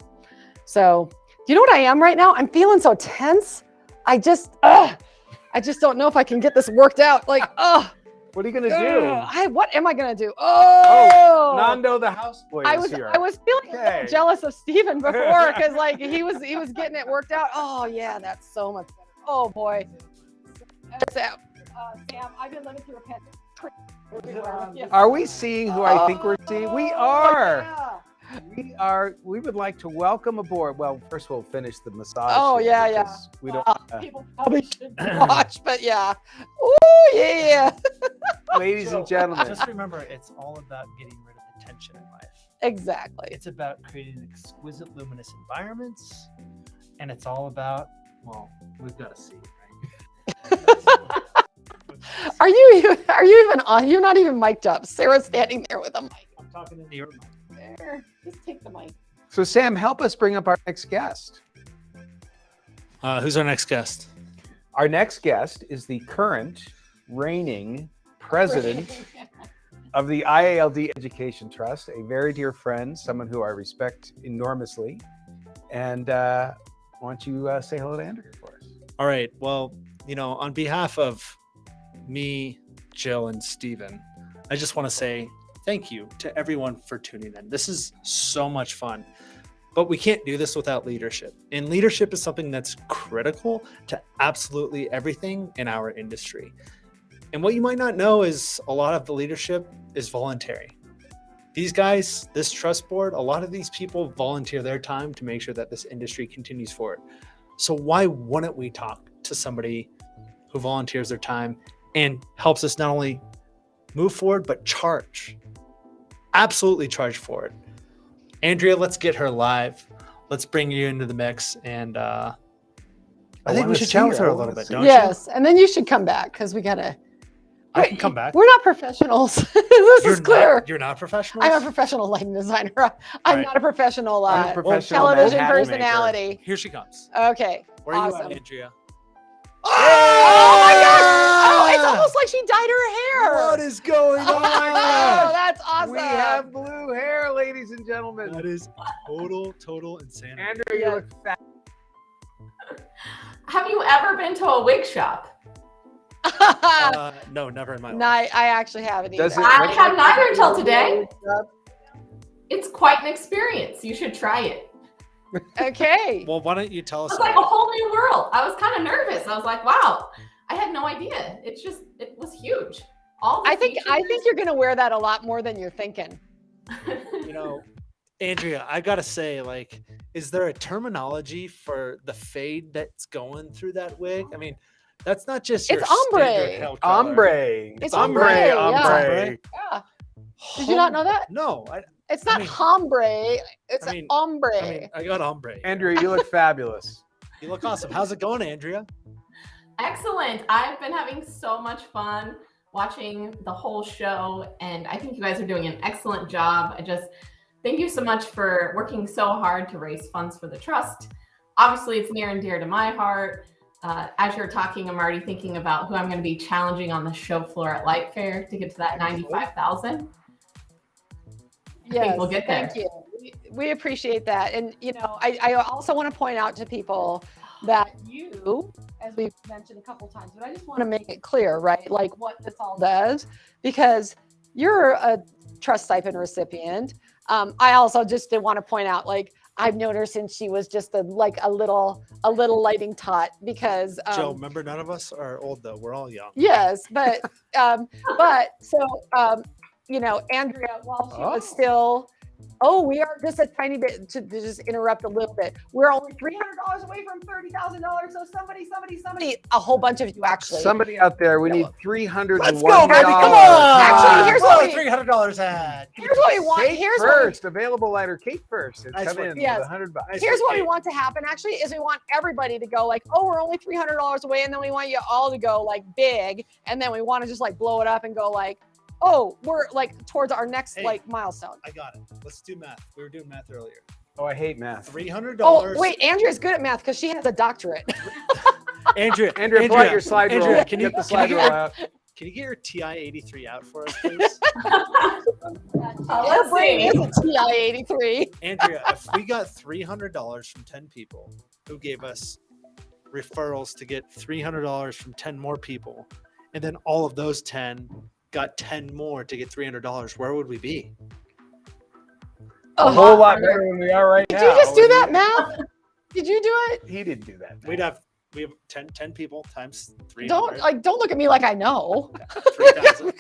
[SPEAKER 2] So, do you know what I am right now? I'm feeling so tense. I just don't know if I can get this worked out. Like,
[SPEAKER 3] what are you gonna do?
[SPEAKER 2] What am I gonna do? Oh,
[SPEAKER 3] Nando the houseboy is here.
[SPEAKER 2] I was feeling a little jealous of Stephen before because like he was getting it worked out. Oh yeah, that's so much better. Oh boy. Sam, I've been living through a pandemic.
[SPEAKER 3] Are we seeing who I think we're seeing? We are.
[SPEAKER 2] Yeah.
[SPEAKER 3] We would like to welcome aboard. Well, first we'll finish the massage.
[SPEAKER 2] Oh yeah, yeah.
[SPEAKER 3] because We don't.
[SPEAKER 2] People probably should watch, but yeah. Oh yeah.
[SPEAKER 3] Ladies and gentlemen,
[SPEAKER 5] Just remember, it's all about getting rid of the tension in life.
[SPEAKER 2] Exactly.
[SPEAKER 5] It's about creating exquisite luminous environments, and it's all about, well, we've got to see, right?
[SPEAKER 2] Are you even on? You're not even mic'd up. Sarah's standing there with a mic.
[SPEAKER 5] I'm talking into your mic.
[SPEAKER 2] There. Just take the mic.
[SPEAKER 3] so Sam, help us bring up our next guest.
[SPEAKER 6] Who's our next guest?
[SPEAKER 3] Our next guest is the current reigning president of the IALD Education Trust, a very dear friend, someone who I respect enormously. And why don't you say hello to Andrea for us?
[SPEAKER 6] All right. Well, on behalf of me, Jill, and Stephen, I just want to say thank you to everyone for tuning in. This is so much fun, but we can't do this without leadership. And leadership is something that's critical to absolutely everything in our industry. And what you might not know is a lot of the leadership is voluntary. These guys, this trust board, a lot of these people volunteer their time to make sure that this industry continues forward. So why wouldn't we talk to somebody who volunteers their time and helps us not only move forward, but absolutely charge forward? Andrea, let's get her live. Let's bring you into the mix. And I think we should chat with her a little bit, don't you?
[SPEAKER 2] Yes, and then you should come back because we gotta.
[SPEAKER 6] I can come back.
[SPEAKER 2] We're not professionals. This is clear.
[SPEAKER 6] You're not professional?
[SPEAKER 2] I'm a professional lighting designer. I'm
[SPEAKER 6] Right.
[SPEAKER 2] not a professional,
[SPEAKER 3] I'm a professional
[SPEAKER 2] television
[SPEAKER 3] Manhattan
[SPEAKER 2] personality.
[SPEAKER 6] Here she comes.
[SPEAKER 2] Okay.
[SPEAKER 6] Where are
[SPEAKER 2] awesome.
[SPEAKER 6] you at, Andrea?
[SPEAKER 2] Oh my gosh! Oh, it's almost like she dyed her hair.
[SPEAKER 3] What is going on?
[SPEAKER 2] Oh, that's awesome.
[SPEAKER 3] We have blue hair, ladies and gentlemen.
[SPEAKER 6] That is total insanity.
[SPEAKER 3] Andrea, you look fat.
[SPEAKER 7] Have you ever been to a wig shop?
[SPEAKER 6] No, never in my
[SPEAKER 2] No,
[SPEAKER 6] life.
[SPEAKER 2] I actually haven't either.
[SPEAKER 3] Does it
[SPEAKER 7] I
[SPEAKER 3] look
[SPEAKER 7] have
[SPEAKER 3] like
[SPEAKER 7] neither
[SPEAKER 3] you
[SPEAKER 7] until
[SPEAKER 3] do
[SPEAKER 7] today.
[SPEAKER 3] stuff?
[SPEAKER 7] It's quite an experience. You should try it.
[SPEAKER 2] Okay.
[SPEAKER 6] Well, why don't you tell us
[SPEAKER 7] It's like a
[SPEAKER 6] about
[SPEAKER 7] whole new world. I was kind of nervous. I was like, wow, I had no idea. It was huge. All the
[SPEAKER 2] I think
[SPEAKER 7] features-
[SPEAKER 2] you're gonna wear that a lot more than you're thinking.
[SPEAKER 6] it? You know, Andrea, I gotta say, like, is there a terminology for the fade that's going through that wig? I mean, that's not just your
[SPEAKER 2] It's
[SPEAKER 6] standard
[SPEAKER 2] ombre.
[SPEAKER 6] hair color.
[SPEAKER 3] Ombre.
[SPEAKER 2] It's
[SPEAKER 3] ombre.
[SPEAKER 2] ombre, yeah.
[SPEAKER 3] Ombre.
[SPEAKER 2] Yeah. Did you not know that?
[SPEAKER 6] No,
[SPEAKER 2] It's not
[SPEAKER 6] mean-
[SPEAKER 2] hombre. It's
[SPEAKER 6] I mean-
[SPEAKER 2] ombre.
[SPEAKER 6] I mean, I got ombre.
[SPEAKER 3] Andrea, you look fabulous.
[SPEAKER 6] You look awesome. How's it going, Andrea?
[SPEAKER 7] Excellent. I've been having so much fun watching the whole show, and I think you guys are doing an excellent job. I just thank you so much for working so hard to raise funds for the trust. Obviously, it's near and dear to my heart. As you're talking, I'm already thinking about who I'm going to be challenging on the show floor at Light Fair to get to that 95,000.
[SPEAKER 2] Yes,
[SPEAKER 7] we'll get there.
[SPEAKER 2] thank you. We appreciate that. And, you know, I also want to point out to people that you, as we've mentioned a couple times, but I just want to make it clear, right? Like what this all does, because you're a trust stipend recipient. I also just did want to point out, like, I've known her since she was just a little lighting tot because
[SPEAKER 6] Joe, remember, none of us are old though. We're all young.
[SPEAKER 2] yes, but you know, Andrea, while she was still, we are just a tiny bit to just interrupt a little bit. We're only $300 away from $30,000. So somebody, a whole bunch of you actually.
[SPEAKER 3] Somebody out there, we need $301.
[SPEAKER 6] Let's go, baby! Come on!
[SPEAKER 2] Actually, here's what we-
[SPEAKER 6] $300 ad.
[SPEAKER 2] Here's what we want.
[SPEAKER 3] Kate
[SPEAKER 2] Here's what we,
[SPEAKER 3] first, available lighter. Kate first. It's
[SPEAKER 6] Nice
[SPEAKER 3] come
[SPEAKER 6] one.
[SPEAKER 3] in
[SPEAKER 2] Yes.
[SPEAKER 3] with $100.
[SPEAKER 2] here's what we want to happen actually is we want everybody to go like, oh, we're only $300 away, and then we want you all to go like big, and then we want to just like blow it up and go like, oh, we're like towards our next
[SPEAKER 6] Hey.
[SPEAKER 2] like milestone.
[SPEAKER 6] I got it. Let's do math. We were doing math earlier.
[SPEAKER 3] Oh, I hate math.
[SPEAKER 6] $300.
[SPEAKER 2] Oh, wait, Andrea's good at math because she has a doctorate.
[SPEAKER 6] Andrea,
[SPEAKER 3] Andrea, pull out your slide
[SPEAKER 6] Andrea,
[SPEAKER 3] rule.
[SPEAKER 6] can
[SPEAKER 3] Get
[SPEAKER 6] you-
[SPEAKER 3] the
[SPEAKER 6] can
[SPEAKER 3] slide
[SPEAKER 6] you
[SPEAKER 3] rule
[SPEAKER 6] get-
[SPEAKER 3] out.
[SPEAKER 6] Can you get your TI-83 out for us, please?
[SPEAKER 2] Her brain is a TI-83.
[SPEAKER 6] Andrea, if we got $300 from 10 people who gave us referrals to get $300 from 10 more people, and then all of those 10 got 10 more to get $300, where would we be?
[SPEAKER 3] A whole lot better than we are right
[SPEAKER 2] Did
[SPEAKER 3] now.
[SPEAKER 2] you just do that math? Did you do it?
[SPEAKER 3] He didn't do that.
[SPEAKER 6] We have 10 people times 300.
[SPEAKER 2] Don't look at me like I know.
[SPEAKER 6] 3,000.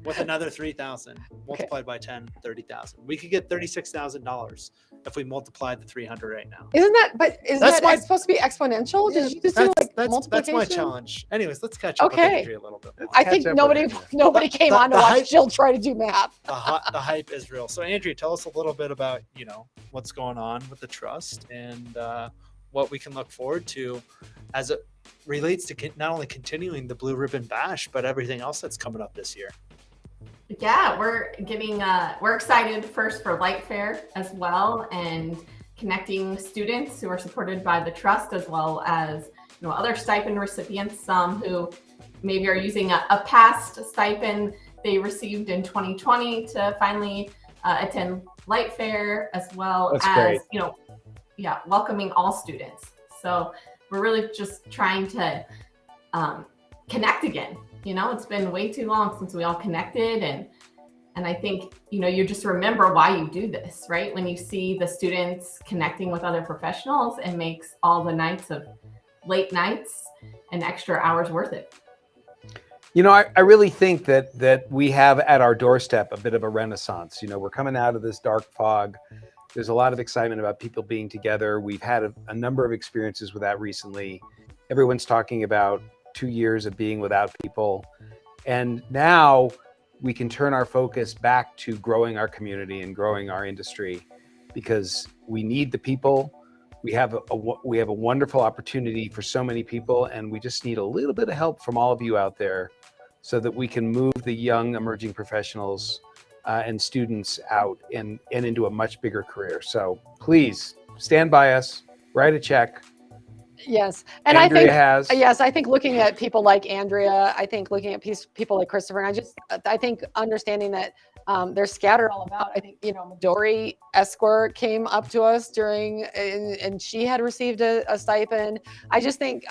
[SPEAKER 6] With another 3,000 multiplied by 10, 30,000. We could get $36,000 if we multiplied the 300 right now.
[SPEAKER 2] Isn't
[SPEAKER 6] That's
[SPEAKER 2] that
[SPEAKER 6] my-
[SPEAKER 2] supposed to be exponential? Did you just do like
[SPEAKER 6] That's
[SPEAKER 2] multiplication?
[SPEAKER 6] my challenge. Anyways, let's catch up with
[SPEAKER 2] Okay.
[SPEAKER 6] Andrea a little bit more.
[SPEAKER 2] I
[SPEAKER 3] Catch
[SPEAKER 2] think
[SPEAKER 3] up with
[SPEAKER 2] nobody
[SPEAKER 3] Andrea.
[SPEAKER 2] came
[SPEAKER 6] The-
[SPEAKER 2] on to
[SPEAKER 6] the
[SPEAKER 2] watch
[SPEAKER 6] hype-
[SPEAKER 2] Jill try to do math.
[SPEAKER 6] The hype is real. So Andrea, tell us a little bit about, you know, what's going on with the trust and what we can look forward to as it relates to not only continuing the Blue Ribbon Bash, but everything else that's coming up this year.
[SPEAKER 7] Yeah, we're excited first for Light Fair as well, and connecting students who are supported by the trust, as well as other stipend recipients, some who maybe are using a past stipend they received in 2020 to finally attend Light Fair, as well
[SPEAKER 3] That's
[SPEAKER 7] as
[SPEAKER 3] great.
[SPEAKER 7] welcoming all students. So we're really just trying to connect again. It's been way too long since we all connected, and I think you just remember why you do this, right? When you see the students connecting with other professionals, it makes all the nights of late nights and extra hours worth it.
[SPEAKER 3] I really think that we have at our doorstep a bit of a renaissance. We're coming out of this dark fog. There's a lot of excitement about people being together. We've had a number of experiences with that recently. Everyone's talking about 2 years of being without people. And now we can turn our focus back to growing our community and growing our industry, because we need the people. We have a wonderful opportunity for so many people, and we just need a little bit of help from all of you out there so that we can move the young emerging professionals and students out and into a much bigger career. So please stand by us, write a check.
[SPEAKER 2] Yes. And
[SPEAKER 3] Andrea
[SPEAKER 2] I think,
[SPEAKER 3] has.
[SPEAKER 2] yes, I think looking at people like Andrea, I think looking at people like Christopher, and I think understanding that they're scattered all about. I think, Midori Esquire came up to us and she had received a stipend. I just think,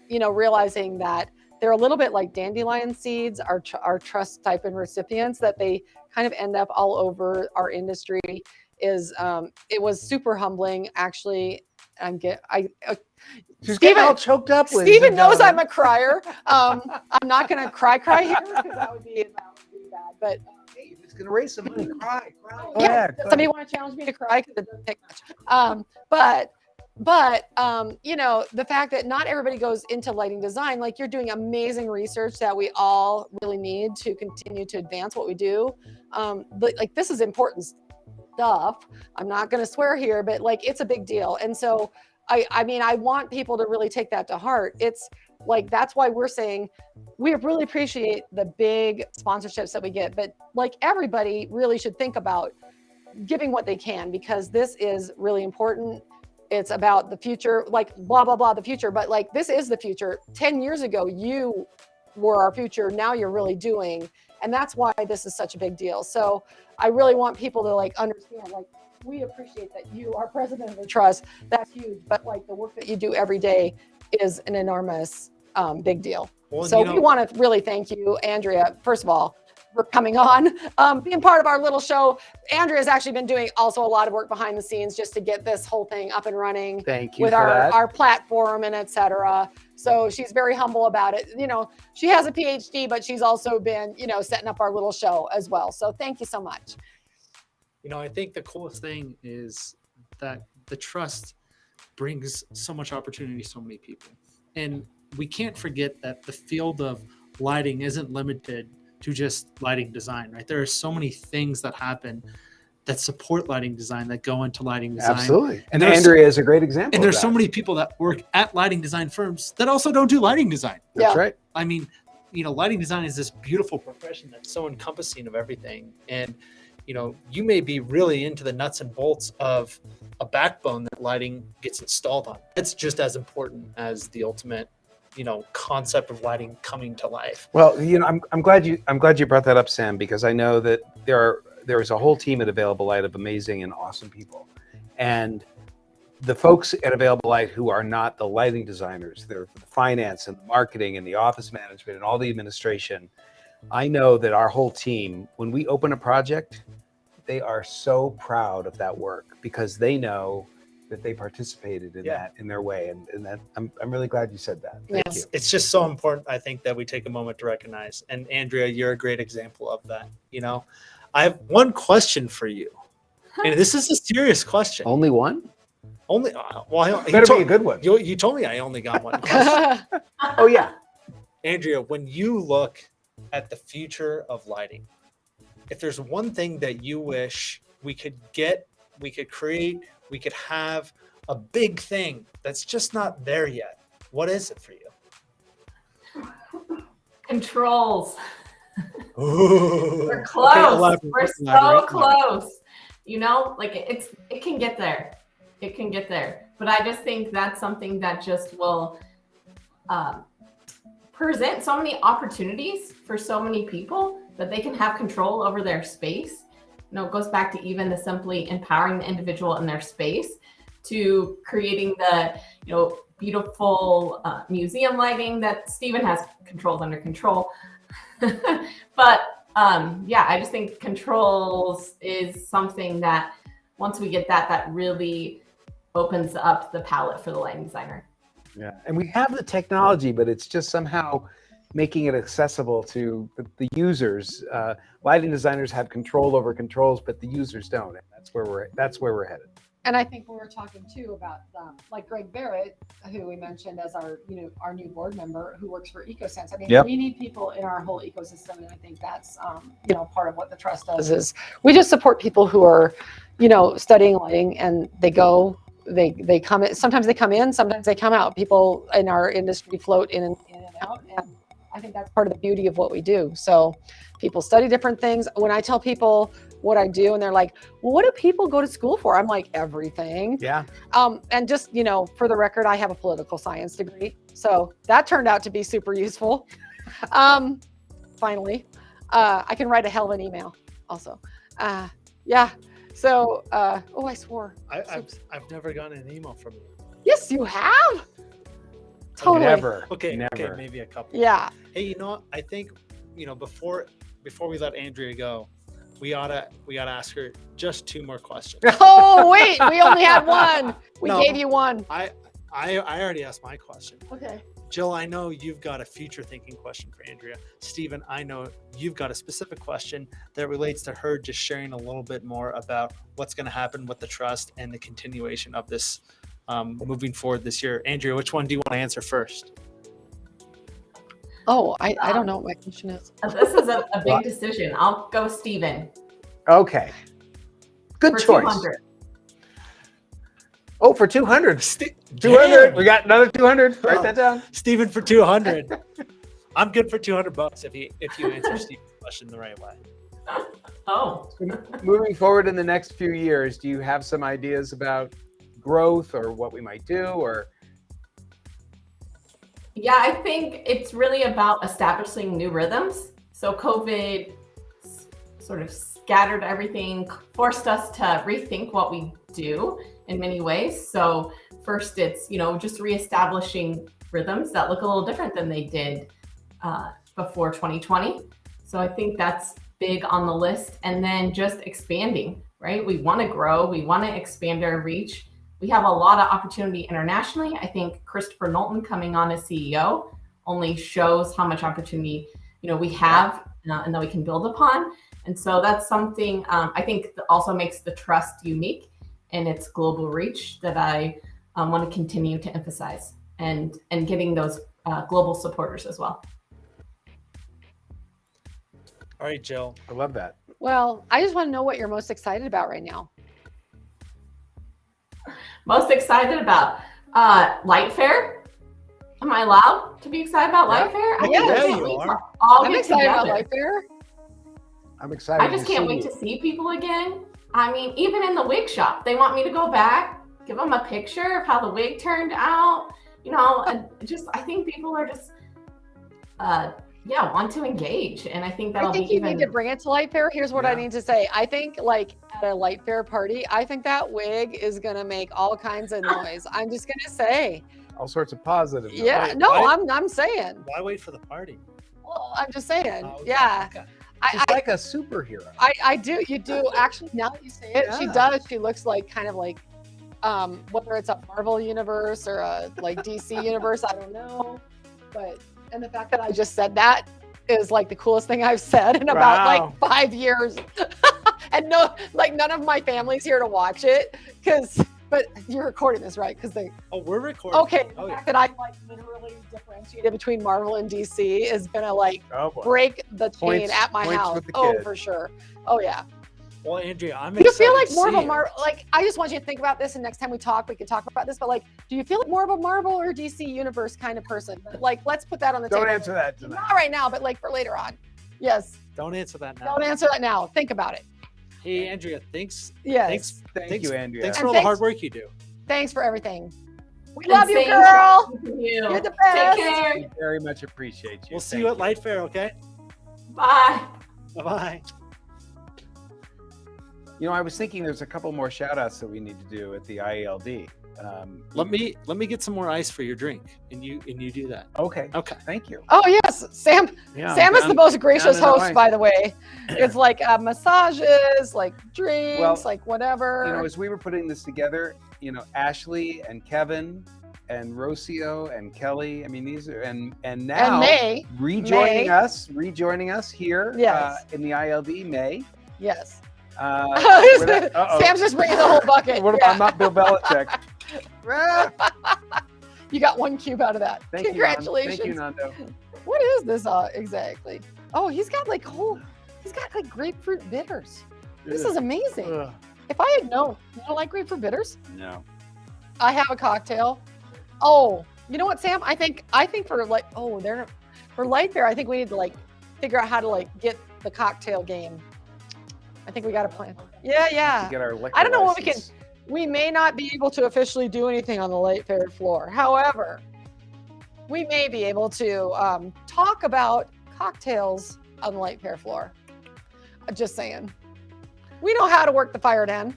[SPEAKER 2] realizing that they're a little bit like dandelion seeds, our trust stipend recipients, that they kind of end up all over our industry it was super humbling, actually.
[SPEAKER 3] She's getting all choked up. Ladies
[SPEAKER 2] Steven
[SPEAKER 3] and
[SPEAKER 2] knows
[SPEAKER 3] gentlemen.
[SPEAKER 2] I'm a crier. I'm not going to cry here because that would be bad. But
[SPEAKER 3] Hey, if it's gonna raise some money, cry. Go
[SPEAKER 2] yeah,
[SPEAKER 3] ahead.
[SPEAKER 2] does somebody want to challenge me to cry? Because it doesn't take much. The fact that not everybody goes into lighting design, like you're doing amazing research that we all really need to continue to advance what we do. But like, this is important stuff. I'm not going to swear here, but like, it's a big deal. And so I want people to really take that to heart. It's like, that's why we're saying we really appreciate the big sponsorships that we get, but like, everybody really should think about giving what they can, because this is really important. It's about the future, like blah, blah, blah, the future. But like, this is the future. 10 years ago, you were our future. Now you're really doing. And that's why this is such a big deal. So I really want people to like understand, like, we appreciate that you are president of the trust. That's huge. But like, the work that you do every day is an enormous big deal.
[SPEAKER 6] Well,
[SPEAKER 2] so we want to really thank you, Andrea, first of all, for coming on, being part of our little show. Andrea's actually been doing also a lot of work behind the scenes just to get this whole thing up and running.
[SPEAKER 3] Thank you
[SPEAKER 2] with
[SPEAKER 3] for that.
[SPEAKER 2] our platform and etc. So she's very humble about it. She has a PhD, but she's also been, setting up our little show as well. So thank you so much.
[SPEAKER 6] I think the coolest thing is that the trust brings so much opportunity to so many people. And we can't forget that the field of lighting isn't limited to just lighting design, right? There are so many things that happen that support lighting design, that go into lighting design.
[SPEAKER 3] Absolutely. And Andrea is a great example.
[SPEAKER 6] And there's so many people that work at lighting design firms that also don't do lighting design.
[SPEAKER 3] That's right.
[SPEAKER 6] I mean, lighting design is this beautiful profession that's so encompassing of everything. And, you may be really into the nuts and bolts of a backbone that lighting gets installed on. It's just as important as the ultimate concept of lighting coming to life.
[SPEAKER 3] Well, I'm glad you brought that up, Sam, because I know that there is a whole team at Available Light of amazing and awesome people, and the folks at Available Light who are not the lighting designers, they're the finance and the marketing and the office management and all the administration. I know that our whole team, when we open a project, they are so proud of that work because they know that they participated in that in their way. And that I'm really glad you said that. Thank you.
[SPEAKER 6] It's just so important, I think, that we take a moment to recognize. And Andrea, you're a great example of that. I have one question for you. And this is a serious question.
[SPEAKER 3] Only one?
[SPEAKER 6] Only
[SPEAKER 3] Better be a good one.
[SPEAKER 6] You told me I only got one question.
[SPEAKER 3] Oh yeah.
[SPEAKER 6] Andrea, when you look at the future of lighting, if there's one thing that you wish we could create, we could have a big thing that's just not there yet, what is it for you?
[SPEAKER 7] Controls.
[SPEAKER 6] Ooh.
[SPEAKER 7] We're close.
[SPEAKER 6] Okay,
[SPEAKER 7] We're so close. It can get there. It can get there. But I just think that's something that just will present so many opportunities for so many people that they can have control over their space. It goes back to even the simply empowering the individual in their space to creating the, beautiful museum lighting that Stephen has controls under control. But I just think controls is something that once we get that really opens up the palette for the lighting designer.
[SPEAKER 3] Yeah, and we have the technology, but it's just somehow making it accessible to the users. Lighting designers have control over controls, but the users don't, and that's where we're headed.
[SPEAKER 2] And I think we were talking too about like Greg Barrett, who we mentioned as our new board member who works for EcoSense. I mean, we need people in our whole ecosystem, and I think that's part of what the trust does is we just support people who are studying lighting, and they come in. Sometimes they come in, sometimes they come out. People in our industry float in and out, and I think that's part of the beauty of what we do. So people study different things. When I tell people what I do and they're like, well, what do people go to school for? I'm like, everything.
[SPEAKER 3] Yeah.
[SPEAKER 2] And just, for the record, I have a political science degree. So that turned out to be super useful. Finally, I can write a hell of an email also. Yeah. So, I swore.
[SPEAKER 6] I've never gotten an email from you.
[SPEAKER 2] Yes, you have. Totally.
[SPEAKER 3] Never.
[SPEAKER 6] Okay,
[SPEAKER 3] Never.
[SPEAKER 6] maybe a couple.
[SPEAKER 2] Yeah.
[SPEAKER 6] Hey, you know what? I think, before we let Andrea go, we oughta ask her just 2 more questions.
[SPEAKER 2] Oh, wait, we only had one. We
[SPEAKER 6] No.
[SPEAKER 2] gave you one.
[SPEAKER 6] I already asked my question.
[SPEAKER 2] Okay.
[SPEAKER 6] Jill, I know you've got a future thinking question for Andrea. Stephen, I know you've got a specific question that relates to her just sharing a little bit more about what's going to happen with the trust and the continuation of this moving forward this year. Andrea, which one do you want to answer first?
[SPEAKER 2] Oh, I don't know what my question is.
[SPEAKER 7] This is a big decision. I'll go Steven.
[SPEAKER 3] Okay. Good
[SPEAKER 7] For
[SPEAKER 3] choice.
[SPEAKER 7] 200.
[SPEAKER 3] Oh, for 200. 200.
[SPEAKER 6] Damn.
[SPEAKER 3] We got another 200. Write that down.
[SPEAKER 6] Stephen for 200. I'm good for $200 if you answer Stephen's question the right way.
[SPEAKER 7] Oh.
[SPEAKER 3] Moving forward in the next few years, do you have some ideas about growth or what we might do? Or
[SPEAKER 7] Yeah, I think it's really about establishing new rhythms. So COVID sort of scattered everything, forced us to rethink what we do in many ways. So first it's, just reestablishing rhythms that look a little different than they did before 2020. So I think that's big on the list. And then just expanding, right? We want to grow, we want to expand our reach. We have a lot of opportunity internationally. I think Christopher Knowlton coming on as CEO only shows how much opportunity, we have and that we can build upon. And so that's something I think that also makes the trust unique in its global reach that I want to continue to emphasize and getting those global supporters as well.
[SPEAKER 6] All right, Jill.
[SPEAKER 3] I love that.
[SPEAKER 2] Well, I just want to know what you're most excited about right now.
[SPEAKER 7] Most excited about Light Fair. Am I allowed to be excited about Light Fair? I
[SPEAKER 2] Yeah,
[SPEAKER 7] can't
[SPEAKER 6] you
[SPEAKER 7] wait to
[SPEAKER 6] are.
[SPEAKER 7] all
[SPEAKER 2] I'm
[SPEAKER 7] get
[SPEAKER 2] excited about
[SPEAKER 7] together.
[SPEAKER 2] Light Fair.
[SPEAKER 3] I'm excited.
[SPEAKER 7] I just can't wait to see people again. I mean, even in the wig shop, they want me to go back, give them a picture of how the wig turned out, and I think people are just, want to engage. And I think that'll
[SPEAKER 2] I think
[SPEAKER 7] be
[SPEAKER 2] you
[SPEAKER 7] even.
[SPEAKER 2] need to bring it to Light Fair. Here's what I need to say. I think at a Light Fair party, I think that wig is going to make all kinds of noise. I'm just going to say.
[SPEAKER 3] all sorts of positive.
[SPEAKER 2] Yeah,
[SPEAKER 6] Wait,
[SPEAKER 2] no,
[SPEAKER 6] why-
[SPEAKER 2] I'm saying.
[SPEAKER 6] Why wait for the party?
[SPEAKER 2] Well, I'm just saying.
[SPEAKER 6] Oh, okay,
[SPEAKER 2] Yeah.
[SPEAKER 6] okay.
[SPEAKER 3] She's like a superhero.
[SPEAKER 2] I do. You do. Actually, now that you say it, she
[SPEAKER 3] Yeah.
[SPEAKER 2] does. She looks kind of like, whether it's a Marvel universe or a DC universe, I don't know. And the fact that I just said that is the coolest thing I've said in about 5 years. And none of my family's here to watch it but you're recording this, right? Because
[SPEAKER 6] Oh, we're recording.
[SPEAKER 2] okay, the
[SPEAKER 6] Oh, yeah.
[SPEAKER 2] fact that I literally differentiated between Marvel and DC is gonna
[SPEAKER 3] Oh, boy.
[SPEAKER 2] break the chain
[SPEAKER 3] Points-
[SPEAKER 2] at my
[SPEAKER 3] points
[SPEAKER 2] house.
[SPEAKER 3] with the
[SPEAKER 2] Oh,
[SPEAKER 3] kid.
[SPEAKER 2] for sure. Oh yeah.
[SPEAKER 6] Well, Andrea, I'm
[SPEAKER 2] Do you feel
[SPEAKER 6] excited
[SPEAKER 2] like more
[SPEAKER 6] to
[SPEAKER 2] of a
[SPEAKER 6] see
[SPEAKER 2] Marvel? I just want you to think about this, and next time we talk, we could talk about this. But do you feel like more of a Marvel or DC universe kind of person? Let's put that on the
[SPEAKER 3] Don't
[SPEAKER 2] table.
[SPEAKER 3] answer that tonight.
[SPEAKER 2] Not right now, but for later on. Yes.
[SPEAKER 6] it. Don't answer that now.
[SPEAKER 2] Don't answer that now. Think about it.
[SPEAKER 6] Hey, Andrea, thanks.
[SPEAKER 2] Yes.
[SPEAKER 3] Thank you, Andrea.
[SPEAKER 6] Thanks
[SPEAKER 2] And
[SPEAKER 6] for all the
[SPEAKER 2] thanks-
[SPEAKER 6] hard work you do.
[SPEAKER 2] Thanks for everything. We
[SPEAKER 7] And
[SPEAKER 2] love you,
[SPEAKER 7] same
[SPEAKER 2] girl.
[SPEAKER 7] to you.
[SPEAKER 2] You're the best.
[SPEAKER 7] Take care.
[SPEAKER 3] We very much appreciate you.
[SPEAKER 6] We'll see
[SPEAKER 3] Thank
[SPEAKER 6] you at Light Fair, okay?
[SPEAKER 7] Bye.
[SPEAKER 6] Bye-bye.
[SPEAKER 3] I was thinking there's a couple more shout outs that we need to do at the IALD.
[SPEAKER 6] Let me get some more ice for your drink, and you do that.
[SPEAKER 3] Okay.
[SPEAKER 6] Okay.
[SPEAKER 3] Thank you.
[SPEAKER 2] Oh yes, Sam.
[SPEAKER 3] Yeah,
[SPEAKER 2] Sam is the most gracious
[SPEAKER 3] down in the
[SPEAKER 2] host, by the way. It's massages, drinks,
[SPEAKER 3] Well,
[SPEAKER 2] whatever.
[SPEAKER 3] as we were putting this together, Ashley and Kevin and Rocio and Kelly. I mean, these are and now
[SPEAKER 2] and May.
[SPEAKER 3] rejoining
[SPEAKER 2] May.
[SPEAKER 3] us here
[SPEAKER 2] Yes.
[SPEAKER 3] in the ILD. May.
[SPEAKER 2] Yes.
[SPEAKER 3] Uh-oh.
[SPEAKER 2] Sam's just bringing the whole bucket.
[SPEAKER 3] What
[SPEAKER 2] Yeah.
[SPEAKER 3] I'm not Bill Belichick.
[SPEAKER 2] You got one cube out of that.
[SPEAKER 3] Thank you,
[SPEAKER 2] Congratulations.
[SPEAKER 3] Thank you, Nando.
[SPEAKER 2] What is this exactly? Oh, he's got grapefruit bitters. This is amazing.
[SPEAKER 3] Ugh.
[SPEAKER 2] If I had known, you don't like grapefruit bitters?
[SPEAKER 3] No.
[SPEAKER 2] I have a cocktail. Oh, you know what, Sam? I think for For Light Fair, I think we need to like figure out how to like get the cocktail game. I think we got a plan. Yeah.
[SPEAKER 3] To get our liquor
[SPEAKER 2] I don't know what we can.
[SPEAKER 3] license.
[SPEAKER 2] We may not be able to officially do anything on the Light Fair floor. However, we may be able to talk about cocktails on the Light Fair floor. Just saying. We know how to work the fire den.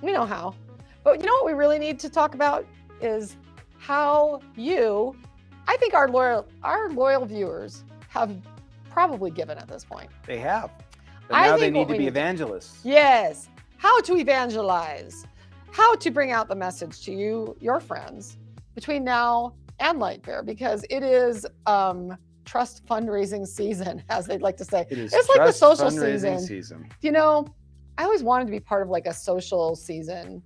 [SPEAKER 2] We know how. But you know what we really need to talk about is how I think our loyal viewers have probably given at this point.
[SPEAKER 3] They have. But
[SPEAKER 2] I
[SPEAKER 3] now they
[SPEAKER 2] think
[SPEAKER 3] need
[SPEAKER 2] what
[SPEAKER 3] to
[SPEAKER 2] we
[SPEAKER 3] be
[SPEAKER 2] need to-
[SPEAKER 3] evangelists.
[SPEAKER 2] Yes. How to evangelize, how to bring out the message to you, your friends, between now and Light Fair, because it is trust fundraising season, as they'd like to say.
[SPEAKER 3] It is
[SPEAKER 2] It's like the
[SPEAKER 3] trust
[SPEAKER 2] social
[SPEAKER 3] fundraising
[SPEAKER 2] season. You know, I always wanted to be part of like a social season.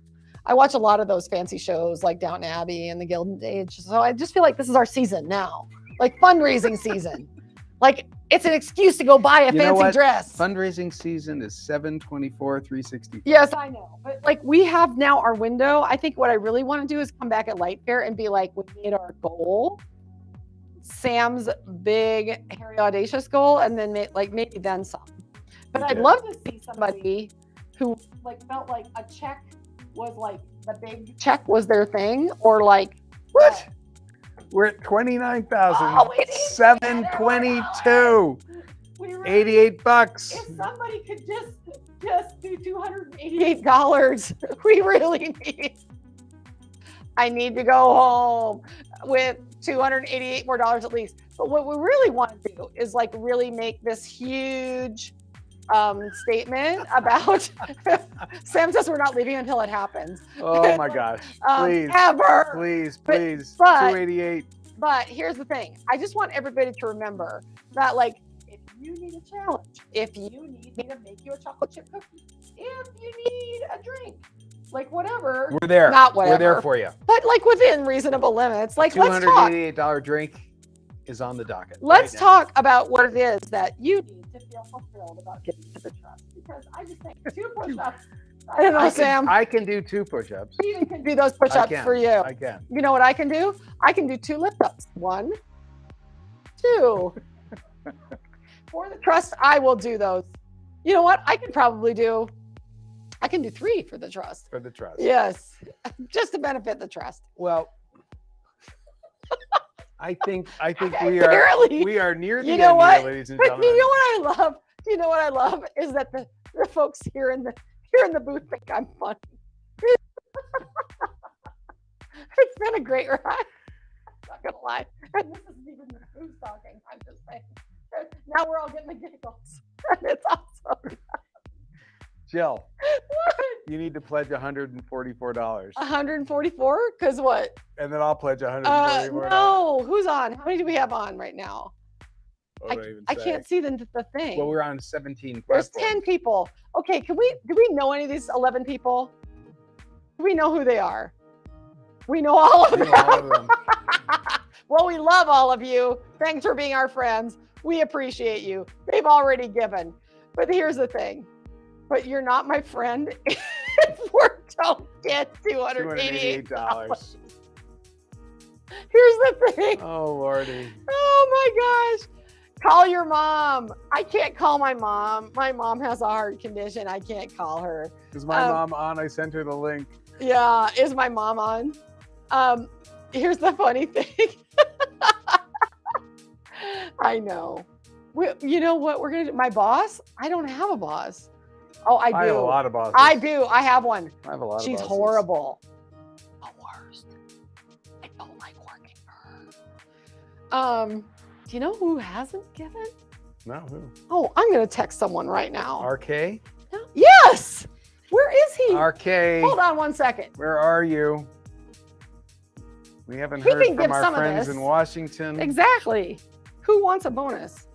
[SPEAKER 2] I watch a lot of those fancy shows like Downton Abbey and the Gilded Age. So I just feel like this is our season now, like fundraising season. Like it's an excuse to go buy a
[SPEAKER 3] You know
[SPEAKER 2] fancy
[SPEAKER 3] what?
[SPEAKER 2] dress.
[SPEAKER 3] Fundraising season is 7/24/365.
[SPEAKER 2] Yes, I know. But like we have now our window. I think what I really want to do is come back at Light Fair and be like, we made our goal, Sam's big, hairy, audacious goal, and then maybe then some. But I'd
[SPEAKER 3] Okay.
[SPEAKER 2] love to see somebody who like felt like a check was like the big check was their thing, or like
[SPEAKER 3] What? We're at
[SPEAKER 2] Oh, we need
[SPEAKER 3] 29,722.
[SPEAKER 2] we really,
[SPEAKER 3] $88.
[SPEAKER 2] if somebody could just do $288, we really need. I need to go home with $288 more at least. But what we really want to do is like really make this huge statement about. Sam says we're not leaving until it happens.
[SPEAKER 3] Oh my gosh. Please.
[SPEAKER 2] Ever.
[SPEAKER 3] Please.
[SPEAKER 2] But-
[SPEAKER 3] 288.
[SPEAKER 2] But here's the thing. I just want everybody to remember that, like, if you need a challenge, if you need me to make you a chocolate chip cookie, if you need a drink, like whatever,
[SPEAKER 3] We're there.
[SPEAKER 2] Not
[SPEAKER 3] We're there
[SPEAKER 2] whatever.
[SPEAKER 3] for you.
[SPEAKER 2] but like within reasonable limits. Like, let's talk.
[SPEAKER 3] $288 drink is on the docket.
[SPEAKER 2] Let's
[SPEAKER 3] right now.
[SPEAKER 2] talk about what it is that you need to feel fulfilled about getting to the trust. Because I just think 2 push-ups. I don't know, Sam.
[SPEAKER 3] I can do 2 push-ups.
[SPEAKER 2] Steven can do those
[SPEAKER 3] I
[SPEAKER 2] push-ups
[SPEAKER 3] can.
[SPEAKER 2] for you.
[SPEAKER 3] I can.
[SPEAKER 2] You know what I can do? I can do 2 lift-ups. 1, 2. For the trust, I will do those. You know what? I can do 3 for the trust.
[SPEAKER 3] For the trust.
[SPEAKER 2] Yes, just to benefit the trust.
[SPEAKER 3] Well, I think
[SPEAKER 2] Apparently,
[SPEAKER 3] we are near the
[SPEAKER 2] you
[SPEAKER 3] end
[SPEAKER 2] know what?
[SPEAKER 3] here, ladies and
[SPEAKER 2] But
[SPEAKER 3] gentlemen.
[SPEAKER 2] you know what I love? You know what I love is that the folks here in the booth think I'm funny. It's been a great ride. I'm not gonna lie. And this isn't even the booth talking. I'm just saying. Now we're all getting the giggles. And it's awesome.
[SPEAKER 3] Jill,
[SPEAKER 2] What?
[SPEAKER 3] you need to pledge $144,
[SPEAKER 2] 144? Because what?
[SPEAKER 3] and then I'll pledge $144.
[SPEAKER 2] No. Who's on? How many do we have on right now?
[SPEAKER 3] What do I even
[SPEAKER 2] I
[SPEAKER 3] say?
[SPEAKER 2] can't see the thing.
[SPEAKER 3] Well, we're on 17
[SPEAKER 2] There's
[SPEAKER 3] platforms.
[SPEAKER 2] 10 people. Okay, do we know any of these 11 people? Do we know who they are? We know all of
[SPEAKER 3] We
[SPEAKER 2] them.
[SPEAKER 3] know all of them.
[SPEAKER 2] Well, we love all of you. Thanks for being our friends. We appreciate you. They've already given. But here's the thing. But you're not my friend if we don't get $288.
[SPEAKER 3] $288.
[SPEAKER 2] Here's the thing.
[SPEAKER 3] Oh, Lordy.
[SPEAKER 2] Oh my gosh. Call your mom. I can't call my mom. My mom has a heart condition. I can't call her.
[SPEAKER 3] Is my mom on? I sent her the link.
[SPEAKER 2] Yeah, is my mom on? Here's the funny thing. I know. You know what we're gonna do? My boss? I don't have a boss. Oh, I do.
[SPEAKER 3] I have a lot of bosses.
[SPEAKER 2] I do. I have one.
[SPEAKER 3] I have a lot of
[SPEAKER 2] She's
[SPEAKER 3] bosses.
[SPEAKER 2] horrible. The worst. I don't like working for her. Do you know who hasn't given?
[SPEAKER 3] No, who?
[SPEAKER 2] Oh, I'm gonna text someone right now.
[SPEAKER 3] RK?
[SPEAKER 2] Yes. Where is he?
[SPEAKER 3] RK,
[SPEAKER 2] Hold on 1 second.
[SPEAKER 3] where are you? We haven't
[SPEAKER 2] He
[SPEAKER 3] heard
[SPEAKER 2] can
[SPEAKER 3] from
[SPEAKER 2] give
[SPEAKER 3] our
[SPEAKER 2] some of
[SPEAKER 3] friends
[SPEAKER 2] this.
[SPEAKER 3] in Washington.
[SPEAKER 2] Exactly. Who wants a bonus?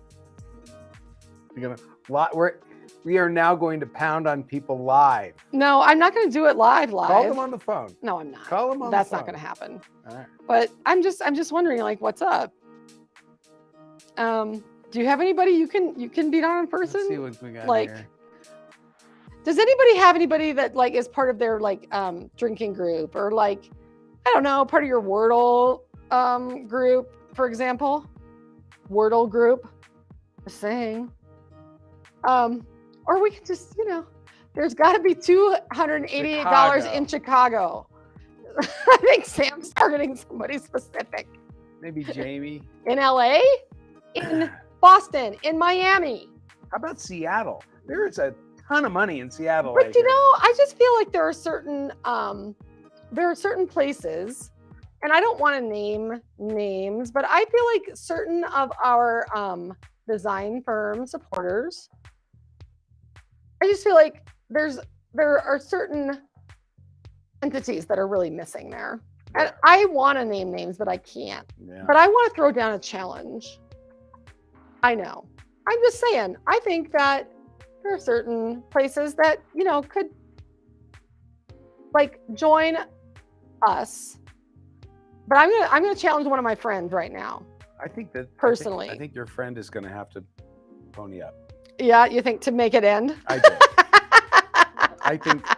[SPEAKER 3] We are now going to pound on people live.
[SPEAKER 2] No, I'm not going to do it live.
[SPEAKER 3] Call them on the phone.
[SPEAKER 2] No, I'm not.
[SPEAKER 3] Call them on
[SPEAKER 2] That's
[SPEAKER 3] the
[SPEAKER 2] not
[SPEAKER 3] phone.
[SPEAKER 2] going to happen.
[SPEAKER 3] All right.
[SPEAKER 2] But I'm just wondering, like, what's up? Do you have anybody you can beat on in person?
[SPEAKER 3] Let's see what we got
[SPEAKER 2] Like,
[SPEAKER 3] here.
[SPEAKER 2] Does anybody have anybody that like is part of their like drinking group, or like, I don't know, part of your Wordle group, for example? Wordle group. Just saying. Or we could just, there's got to be $288 in Chicago. I think Sam's targeting somebody specific.
[SPEAKER 3] Maybe Jamie.
[SPEAKER 2] In LA, in Boston, in Miami.
[SPEAKER 3] How about Seattle? There is a ton of money in Seattle.
[SPEAKER 2] But I just feel like there are certain places, and I don't want to name names, but I feel like certain of our design firm supporters, I just feel like there are certain entities that are really missing there. And I want to name names, but I can't.
[SPEAKER 3] Yeah.
[SPEAKER 2] But I want to throw down a challenge. I know. I'm just saying, I think that there are certain places that, could like join us. But I'm gonna challenge one of my friends right now.
[SPEAKER 3] I think that
[SPEAKER 2] personally,
[SPEAKER 3] I think your friend is going to have to pony up.
[SPEAKER 2] Yeah, you think to make it end?
[SPEAKER 3] I do.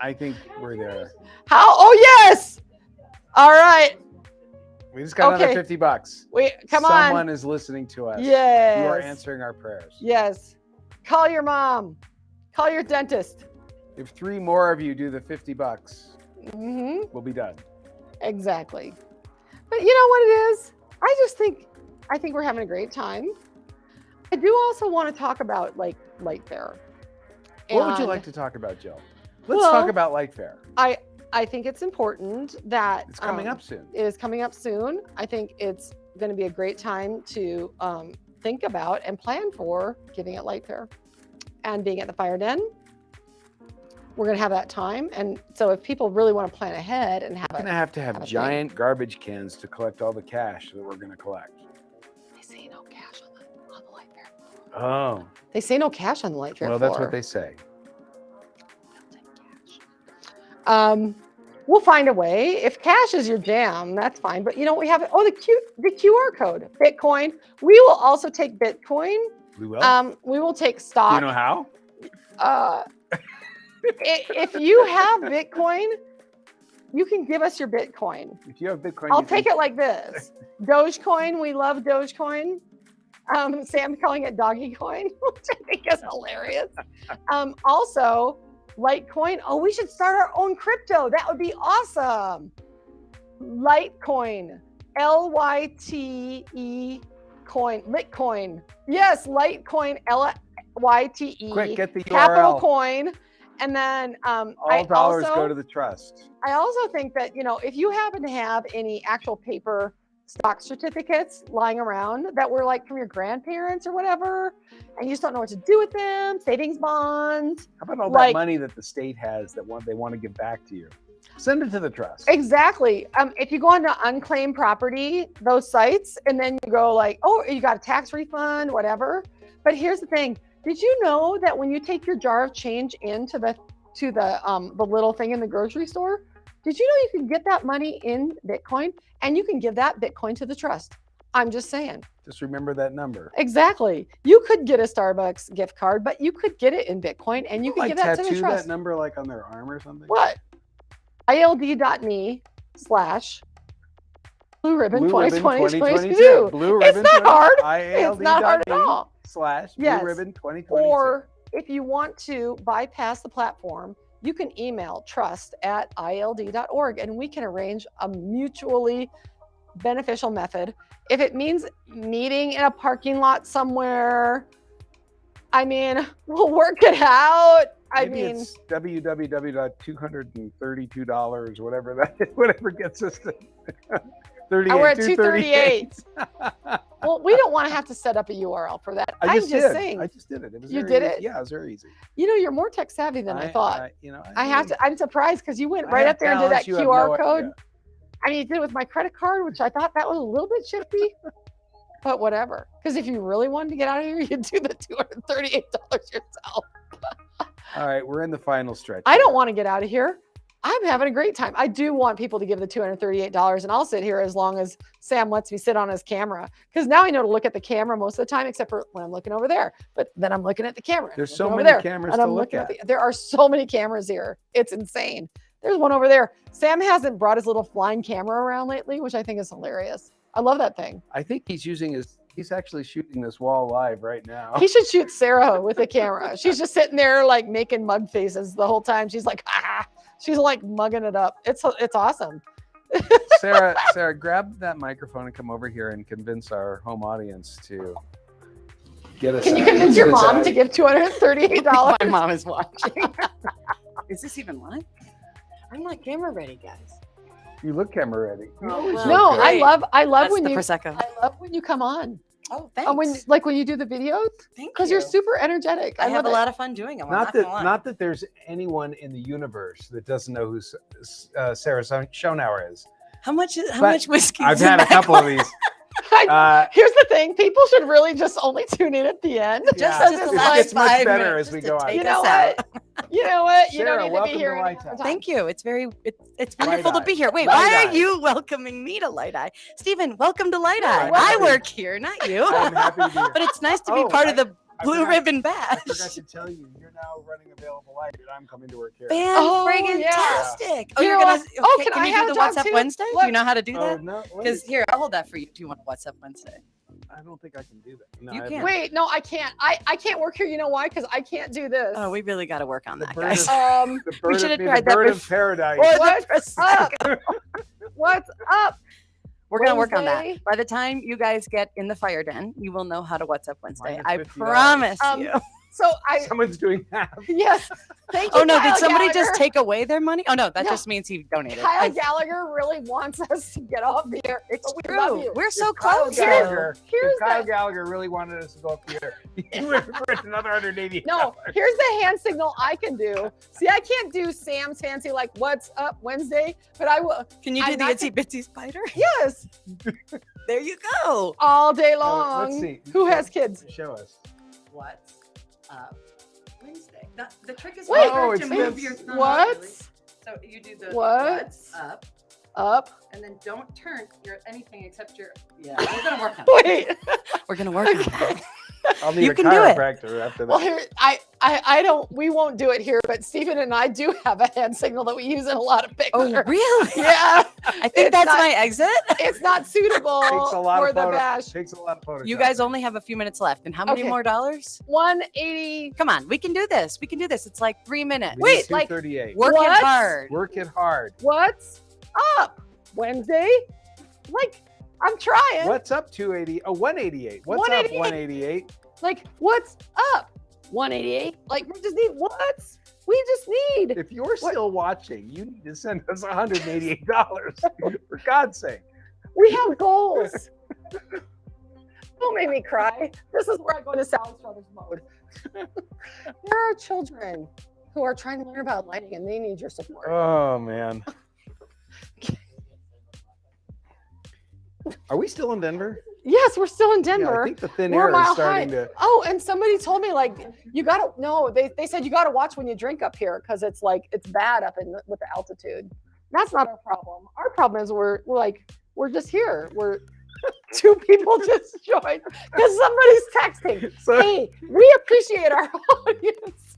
[SPEAKER 3] I think we're there.
[SPEAKER 2] How? Oh yes. All right.
[SPEAKER 3] We just got another $50.
[SPEAKER 2] Come on.
[SPEAKER 3] Someone is listening to us.
[SPEAKER 2] Yes.
[SPEAKER 3] You are answering our prayers.
[SPEAKER 2] Yes. Call your mom. Call your dentist.
[SPEAKER 3] If 3 more of you do the $50, we'll be done.
[SPEAKER 2] Exactly. But you know what it is? I think we're having a great time. I do also want to talk about like Lytei.
[SPEAKER 3] What would you like to talk about, Jill? Let's talk about Lytei.
[SPEAKER 2] I think it's important that
[SPEAKER 3] it's coming up soon.
[SPEAKER 2] It is coming up soon. I think it's going to be a great time to think about and plan for giving at Lytei and being at the Fire Den. We're going to have that time. And so if people really want to plan ahead and have
[SPEAKER 3] we're going to have giant garbage cans to collect all the cash that we're going to collect.
[SPEAKER 2] They say no cash on the Lytei.
[SPEAKER 3] Oh.
[SPEAKER 2] They say no cash on the Lytei.
[SPEAKER 3] Well, that's what they say.
[SPEAKER 2] We'll find a way. If cash is your jam, that's fine. But we have the QR code, Bitcoin. We will also take Bitcoin.
[SPEAKER 3] We will.
[SPEAKER 2] We will take stock.
[SPEAKER 3] Do you know how?
[SPEAKER 2] If you have Bitcoin, you can give us your Bitcoin.
[SPEAKER 3] If you have Bitcoin,
[SPEAKER 2] I'll take it like this. Dogecoin, we love Dogecoin. Sam's calling it Doggy Coin, which I think is hilarious. Also, Litecoin. Oh, we should start our own crypto. That would be awesome. Litecoin. Lyte coin. Litcoin. Yes, Litecoin. Lyte.
[SPEAKER 3] Quick, get the URL.
[SPEAKER 2] Capital Coin. And then
[SPEAKER 3] all dollars go to the trust.
[SPEAKER 2] I also think that, if you happen to have any actual paper stock certificates lying around that were like from your grandparents or whatever, and you just don't know what to do with them, savings bonds.
[SPEAKER 3] How about all that money that the state has that they want to give back to you? Send it to the trust.
[SPEAKER 2] Exactly. If you go onto unclaimed property, those sites, and then you go like, oh, you got a tax refund, whatever. But here's the thing. Did you know that when you take your jar of change into the little thing in the grocery store, did you know you can get that money in Bitcoin and you can give that Bitcoin to the trust? I'm just saying.
[SPEAKER 3] Just remember that number.
[SPEAKER 2] Exactly. You could get a Starbucks gift card, but you could get it in Bitcoin and you could give that to the trust.
[SPEAKER 3] Tattoo that number like on their arm or something?
[SPEAKER 2] What? IALD.me/ Blue Ribbon 2022.
[SPEAKER 3] Blue
[SPEAKER 2] Ribbon. It's not hard.
[SPEAKER 3] IALD.
[SPEAKER 2] It's not hard at all.
[SPEAKER 3] / Blue Ribbon 2022.
[SPEAKER 2] Or if you want to bypass the platform, you can email trust@iald.org and we can arrange a mutually beneficial method. If it means meeting in a parking lot somewhere, we'll work it out.
[SPEAKER 3] It's www.$232, whatever gets us to 38.
[SPEAKER 2] We're at 238. Well, we don't want to have to set up a URL for that. I'm just saying.
[SPEAKER 3] I just did it.
[SPEAKER 2] You did it?
[SPEAKER 3] Yeah, it was very easy.
[SPEAKER 2] You're more tech savvy than I thought. I'm surprised because you went right up there and did that QR code. You did it with my credit card, which I thought that was a little bit shifty, but whatever. Because if you really wanted to get out of here, you'd do the $238 yourself.
[SPEAKER 3] All right, we're in the final stretch.
[SPEAKER 2] I don't want to get out of here. I'm having a great time. I do want people to give the $238, and I'll sit here as long as Sam lets me sit on his camera. Because now I know to look at the camera most of the time, except for when I'm looking over there. But then I'm looking at the camera.
[SPEAKER 3] There's so many cameras to look at.
[SPEAKER 2] There are so many cameras here. It's insane. There's one over there. Sam hasn't brought his little flying camera around lately, which I think is hilarious. I love that thing.
[SPEAKER 3] I think he's using He's actually shooting this wall live right now.
[SPEAKER 2] He should shoot Sarah with a camera. She's just sitting there like making mug faces the whole time. She's like, ah, she's like mugging it up. It's awesome.
[SPEAKER 3] Sarah, grab that microphone and come over here and convince our home audience to get us.
[SPEAKER 2] Can you convince your mom to give $238?
[SPEAKER 8] My mom is watching. Is this even live? I'm not camera ready, guys.
[SPEAKER 3] You look camera ready. You
[SPEAKER 8] Oh,
[SPEAKER 3] always
[SPEAKER 8] well.
[SPEAKER 2] No,
[SPEAKER 3] look
[SPEAKER 2] I
[SPEAKER 3] good.
[SPEAKER 2] love
[SPEAKER 8] That's
[SPEAKER 2] when
[SPEAKER 8] the
[SPEAKER 2] you
[SPEAKER 8] Prosecco.
[SPEAKER 2] I love when you come on.
[SPEAKER 8] Oh, thanks.
[SPEAKER 2] When you do the videos,
[SPEAKER 8] Thank
[SPEAKER 2] because
[SPEAKER 8] you.
[SPEAKER 2] you're super energetic.
[SPEAKER 8] I have
[SPEAKER 2] love
[SPEAKER 8] a
[SPEAKER 2] it.
[SPEAKER 8] lot of fun doing them.
[SPEAKER 3] Not that there's anyone in the universe that doesn't know who Sarah Schonauer is.
[SPEAKER 8] How much
[SPEAKER 3] But
[SPEAKER 8] whiskey?
[SPEAKER 3] I've
[SPEAKER 8] is in
[SPEAKER 3] had a
[SPEAKER 8] that
[SPEAKER 3] couple of
[SPEAKER 8] glass?
[SPEAKER 3] these.
[SPEAKER 2] Here's the thing: people should really just only tune in at the end.
[SPEAKER 8] Just
[SPEAKER 2] because
[SPEAKER 8] the
[SPEAKER 2] it's
[SPEAKER 3] it
[SPEAKER 8] last
[SPEAKER 3] gets much
[SPEAKER 8] 5
[SPEAKER 3] better
[SPEAKER 8] minutes
[SPEAKER 3] as we
[SPEAKER 8] just to
[SPEAKER 3] go on.
[SPEAKER 8] take
[SPEAKER 2] You know
[SPEAKER 8] us out.
[SPEAKER 2] what? You know what? You
[SPEAKER 3] Sarah,
[SPEAKER 2] don't need to
[SPEAKER 3] welcome
[SPEAKER 2] be here.
[SPEAKER 3] to
[SPEAKER 2] any
[SPEAKER 3] Lytei.
[SPEAKER 2] more time.
[SPEAKER 8] Thank you. It's wonderful to
[SPEAKER 3] Lytei.
[SPEAKER 8] be here. Wait,
[SPEAKER 3] Lytei.
[SPEAKER 8] why are you welcoming me to Lytei? Stephen, welcome to Lytei.
[SPEAKER 3] Yeah,
[SPEAKER 8] I
[SPEAKER 3] I'm
[SPEAKER 8] work here, not you.
[SPEAKER 3] I'm happy to be here.
[SPEAKER 8] But it's nice to be
[SPEAKER 3] Oh,
[SPEAKER 8] part of the
[SPEAKER 3] I
[SPEAKER 8] Blue
[SPEAKER 3] forgot-
[SPEAKER 8] Ribbon
[SPEAKER 3] I
[SPEAKER 8] Badge.
[SPEAKER 3] forgot to tell you, you're now running Available Light, and I'm coming to work here.
[SPEAKER 2] Oh, yeah.
[SPEAKER 8] Fantastic. Oh,
[SPEAKER 2] You
[SPEAKER 8] you're
[SPEAKER 2] know
[SPEAKER 8] gonna.
[SPEAKER 2] what? Oh,
[SPEAKER 8] okay,
[SPEAKER 2] can I
[SPEAKER 8] you
[SPEAKER 2] have
[SPEAKER 8] do
[SPEAKER 2] a
[SPEAKER 8] the
[SPEAKER 2] job
[SPEAKER 8] WhatsApp
[SPEAKER 2] too?
[SPEAKER 8] Wednesday? Do
[SPEAKER 2] Look.
[SPEAKER 8] you know how to do
[SPEAKER 3] Oh,
[SPEAKER 8] that?
[SPEAKER 3] no,
[SPEAKER 8] Because here, I'll hold that for you. Do you want a WhatsApp Wednesday?
[SPEAKER 3] I don't think I can do that. No,
[SPEAKER 8] You
[SPEAKER 3] I
[SPEAKER 8] can't.
[SPEAKER 2] Wait, no, I can't. I can't work here. You know why? Because I can't do this.
[SPEAKER 8] Oh, we really got to work on
[SPEAKER 3] The
[SPEAKER 8] that,
[SPEAKER 3] bird
[SPEAKER 8] guys.
[SPEAKER 3] of- The bird
[SPEAKER 8] should have
[SPEAKER 3] of,
[SPEAKER 8] tried
[SPEAKER 3] the
[SPEAKER 8] that
[SPEAKER 3] bird of
[SPEAKER 8] before.
[SPEAKER 3] paradise.
[SPEAKER 2] What's up? What's up?
[SPEAKER 8] We're gonna work on
[SPEAKER 2] Wednesday?
[SPEAKER 8] that. By the time you guys get in the fire den, you will know how to WhatsApp Wednesday.
[SPEAKER 3] Minus
[SPEAKER 8] I
[SPEAKER 3] $50.
[SPEAKER 8] promise
[SPEAKER 2] Um,
[SPEAKER 8] you.
[SPEAKER 2] So I
[SPEAKER 3] Someone's doing that.
[SPEAKER 2] yes. Thank you.
[SPEAKER 8] Oh no,
[SPEAKER 2] Kyle
[SPEAKER 8] did somebody
[SPEAKER 2] Gallagher.
[SPEAKER 8] just take away their money? Oh no, that
[SPEAKER 2] No.
[SPEAKER 8] just means he donated.
[SPEAKER 2] Kyle Gallagher really wants us to get off here.
[SPEAKER 8] It's
[SPEAKER 2] but we love
[SPEAKER 8] true.
[SPEAKER 2] you.
[SPEAKER 8] We're so
[SPEAKER 3] Kyle
[SPEAKER 8] close.
[SPEAKER 3] Gallagher,
[SPEAKER 2] Here's
[SPEAKER 3] if Kyle
[SPEAKER 2] the-
[SPEAKER 3] Gallagher really wanted us to go up here, he would have put another $180.
[SPEAKER 2] No, here's the hand signal I can do. See, I can't do Sam's fancy like "What's up Wednesday," but I will.
[SPEAKER 8] Can you do
[SPEAKER 2] I'm
[SPEAKER 8] the
[SPEAKER 2] not
[SPEAKER 8] itsy bitsy spider?
[SPEAKER 2] Yes,
[SPEAKER 8] There you go.
[SPEAKER 2] all day
[SPEAKER 3] let's
[SPEAKER 2] long.
[SPEAKER 3] see.
[SPEAKER 2] Who has kids?
[SPEAKER 3] Show us.
[SPEAKER 8] What's up Wednesday? The trick is
[SPEAKER 2] Wait,
[SPEAKER 3] Oh,
[SPEAKER 8] to
[SPEAKER 3] it's
[SPEAKER 8] move
[SPEAKER 3] this.
[SPEAKER 8] your thumb.
[SPEAKER 2] What's
[SPEAKER 8] So you do the
[SPEAKER 2] What's
[SPEAKER 8] up,
[SPEAKER 2] up?
[SPEAKER 8] and then don't turn your anything except your. Yeah, we're gonna work on it.
[SPEAKER 2] Wait.
[SPEAKER 8] We're gonna work on that.
[SPEAKER 3] I'll need
[SPEAKER 8] You
[SPEAKER 3] a
[SPEAKER 8] can do it.
[SPEAKER 3] chiropractor after
[SPEAKER 2] Well,
[SPEAKER 3] that.
[SPEAKER 2] here I don't. We won't do it here, but Stephen and I do have a hand signal that we use in a lot of pictures.
[SPEAKER 8] Oh really?
[SPEAKER 2] Yeah,
[SPEAKER 8] I think
[SPEAKER 2] It's
[SPEAKER 8] that's
[SPEAKER 2] not-
[SPEAKER 8] my exit.
[SPEAKER 2] it's not suitable
[SPEAKER 3] Takes a lot
[SPEAKER 2] for
[SPEAKER 3] of
[SPEAKER 2] the
[SPEAKER 3] photos.
[SPEAKER 2] bash.
[SPEAKER 3] Takes a lot of photos.
[SPEAKER 8] You guys only have a few minutes left, and how many
[SPEAKER 2] Okay.
[SPEAKER 8] more dollars?
[SPEAKER 2] 180.
[SPEAKER 8] Come on, we can do this. We can do this. It's like 3 minutes.
[SPEAKER 2] Wait, like-
[SPEAKER 3] 238.
[SPEAKER 8] Work it
[SPEAKER 2] What?
[SPEAKER 8] hard.
[SPEAKER 3] Work it hard.
[SPEAKER 2] What's up Wednesday? Like I'm trying.
[SPEAKER 3] What's up 280? Oh, 188. What's up
[SPEAKER 2] 188?
[SPEAKER 3] 188?
[SPEAKER 2] Like what's up 188? Like we just need what's. We just need.
[SPEAKER 3] If you're still watching, you need to send us $188. For God's sake.
[SPEAKER 2] We have goals. Don't make me cry. This is where I go into Salad Brothers mode. There are children who are trying to learn about lighting and they need your support.
[SPEAKER 3] Oh, man. Are we still in Denver?
[SPEAKER 2] Yes, we're still in
[SPEAKER 3] Yeah,
[SPEAKER 2] Denver.
[SPEAKER 3] I think the thin
[SPEAKER 2] We're
[SPEAKER 3] air
[SPEAKER 2] a
[SPEAKER 3] is
[SPEAKER 2] mile
[SPEAKER 3] starting
[SPEAKER 2] high.
[SPEAKER 3] to.
[SPEAKER 2] Oh, and somebody told me like you gotta no, they said you gotta watch when you drink up here because it's like it's bad up in with the altitude. That's not our problem. Our problem is we're we're just here. We're two people just joined because somebody's texting.
[SPEAKER 3] So,
[SPEAKER 2] Hey, we appreciate our audience.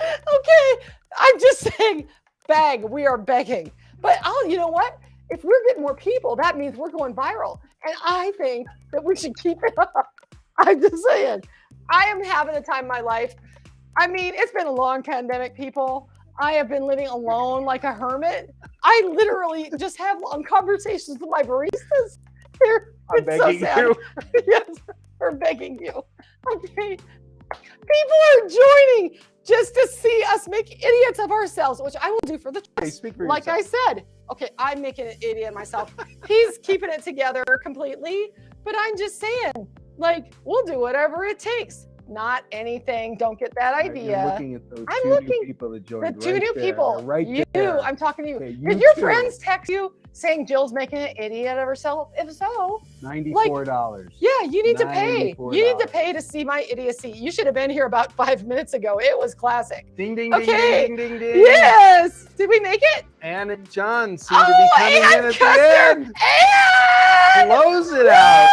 [SPEAKER 2] Okay, I'm just saying, beg. We are begging. But you know what? If we're getting more people, that means we're going viral. And I think that we should keep it up. I'm just saying. I am having the time of my life. I mean, it's been a long pandemic, people. I have been living alone like a hermit. I literally just have long conversations with my baristas.
[SPEAKER 3] I'm
[SPEAKER 2] It's so
[SPEAKER 3] begging
[SPEAKER 2] sad.
[SPEAKER 3] you.
[SPEAKER 2] Yes, we're begging you. Okay. People are joining just to see us make idiots of ourselves, which I will do for the
[SPEAKER 3] Hey,
[SPEAKER 2] trust.
[SPEAKER 3] speak for
[SPEAKER 2] Like I
[SPEAKER 3] yourself.
[SPEAKER 2] said, okay, I'm making an idiot of myself. He's keeping it together completely, but I'm just saying, like, we'll do whatever it takes. Not anything. Don't get that
[SPEAKER 3] All right, You're
[SPEAKER 2] idea.
[SPEAKER 3] looking at those
[SPEAKER 2] I'm
[SPEAKER 3] two
[SPEAKER 2] looking-
[SPEAKER 3] new people that
[SPEAKER 2] The
[SPEAKER 3] joined.
[SPEAKER 2] two
[SPEAKER 3] right
[SPEAKER 2] new
[SPEAKER 3] there.
[SPEAKER 2] people.
[SPEAKER 3] They're right
[SPEAKER 2] you.
[SPEAKER 3] there.
[SPEAKER 2] I'm talking to you.
[SPEAKER 3] Okay,
[SPEAKER 2] Did your
[SPEAKER 3] two.
[SPEAKER 2] friends text you saying Jill's making an idiot of herself? If so,
[SPEAKER 3] $94.
[SPEAKER 2] yeah, you need to pay.
[SPEAKER 3] $94.
[SPEAKER 2] You need to pay to see my idiocy. You should have been here about 5 minutes ago. It was classic.
[SPEAKER 3] Ding, ding,
[SPEAKER 2] Okay.
[SPEAKER 3] ding, ding, ding, ding.
[SPEAKER 2] Yes. Did we make it?
[SPEAKER 3] Ann and John seem to be coming in
[SPEAKER 2] and
[SPEAKER 3] at the
[SPEAKER 2] Custer.
[SPEAKER 3] end.
[SPEAKER 2] And
[SPEAKER 3] Close it out.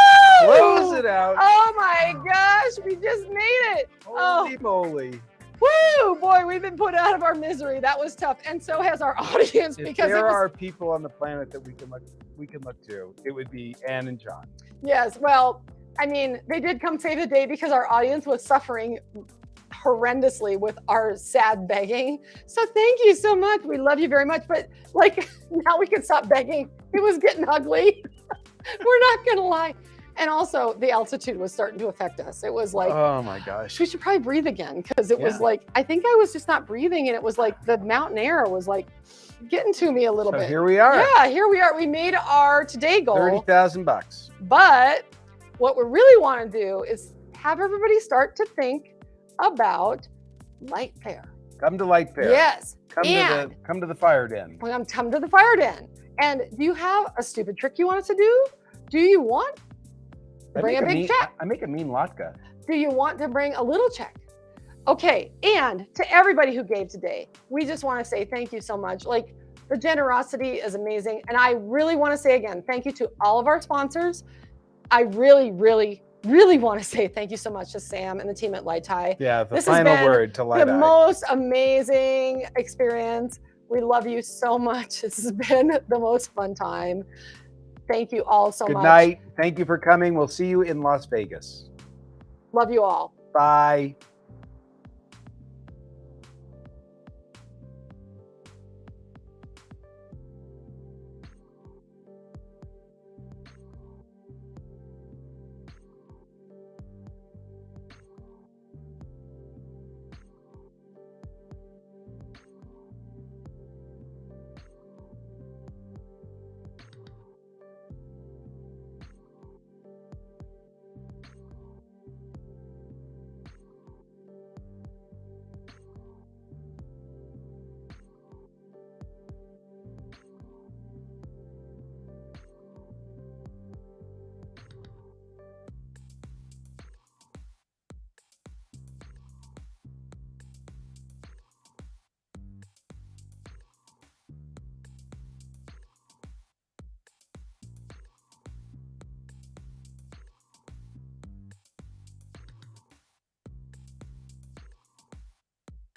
[SPEAKER 2] Woo!
[SPEAKER 3] Close it out.
[SPEAKER 2] Oh my gosh, we just made it.
[SPEAKER 3] Holy moly.
[SPEAKER 2] Woo, boy, we've been put out of our misery. That was tough, and so has our audience
[SPEAKER 3] If
[SPEAKER 2] because it
[SPEAKER 3] there
[SPEAKER 2] was.
[SPEAKER 3] are people on the planet that we can look to, it would be Ann and John.
[SPEAKER 2] Yes, well, I mean, they did come save the day because our audience was suffering horrendously with our sad begging. So thank you so much. We love you very much. But like now we can stop begging. It was getting ugly. We're not gonna lie. And also the altitude was starting to affect us. It was like,
[SPEAKER 3] Oh my gosh.
[SPEAKER 2] we should probably breathe again because it was
[SPEAKER 3] Yeah.
[SPEAKER 2] like, I think I was just not breathing, and it was like the mountain air was like getting to me a little
[SPEAKER 3] So
[SPEAKER 2] bit.
[SPEAKER 3] here we are.
[SPEAKER 2] Yeah, here we are. We made our today goal.
[SPEAKER 3] $30,000.
[SPEAKER 2] But what we really want to do is have everybody start to think about light fair.
[SPEAKER 3] Come to Light Fair.
[SPEAKER 2] Yes.
[SPEAKER 3] Come
[SPEAKER 2] and
[SPEAKER 3] to the fire den.
[SPEAKER 2] we're going to come to the fire den. And do you have a stupid trick you want us to do? Do you want to bring a big check?
[SPEAKER 3] I make a mean latke.
[SPEAKER 2] Do you want to bring a little check? Okay. And to everybody who gave today, we just want to say thank you so much. Like, the generosity is amazing. And I really want to say again, thank you to all of our sponsors. I really, really, really want to say thank you so much to Sam and the team at Lytei.
[SPEAKER 3] Yeah, the
[SPEAKER 2] This has
[SPEAKER 3] final
[SPEAKER 2] been
[SPEAKER 3] word to
[SPEAKER 2] The
[SPEAKER 3] Lytei.
[SPEAKER 2] most amazing experience. We love you so much. This has been the most fun time. Thank you all so
[SPEAKER 3] Good
[SPEAKER 2] much.
[SPEAKER 3] night. Thank you for coming. We'll see you in Las Vegas.
[SPEAKER 2] Love you all.
[SPEAKER 3] Bye.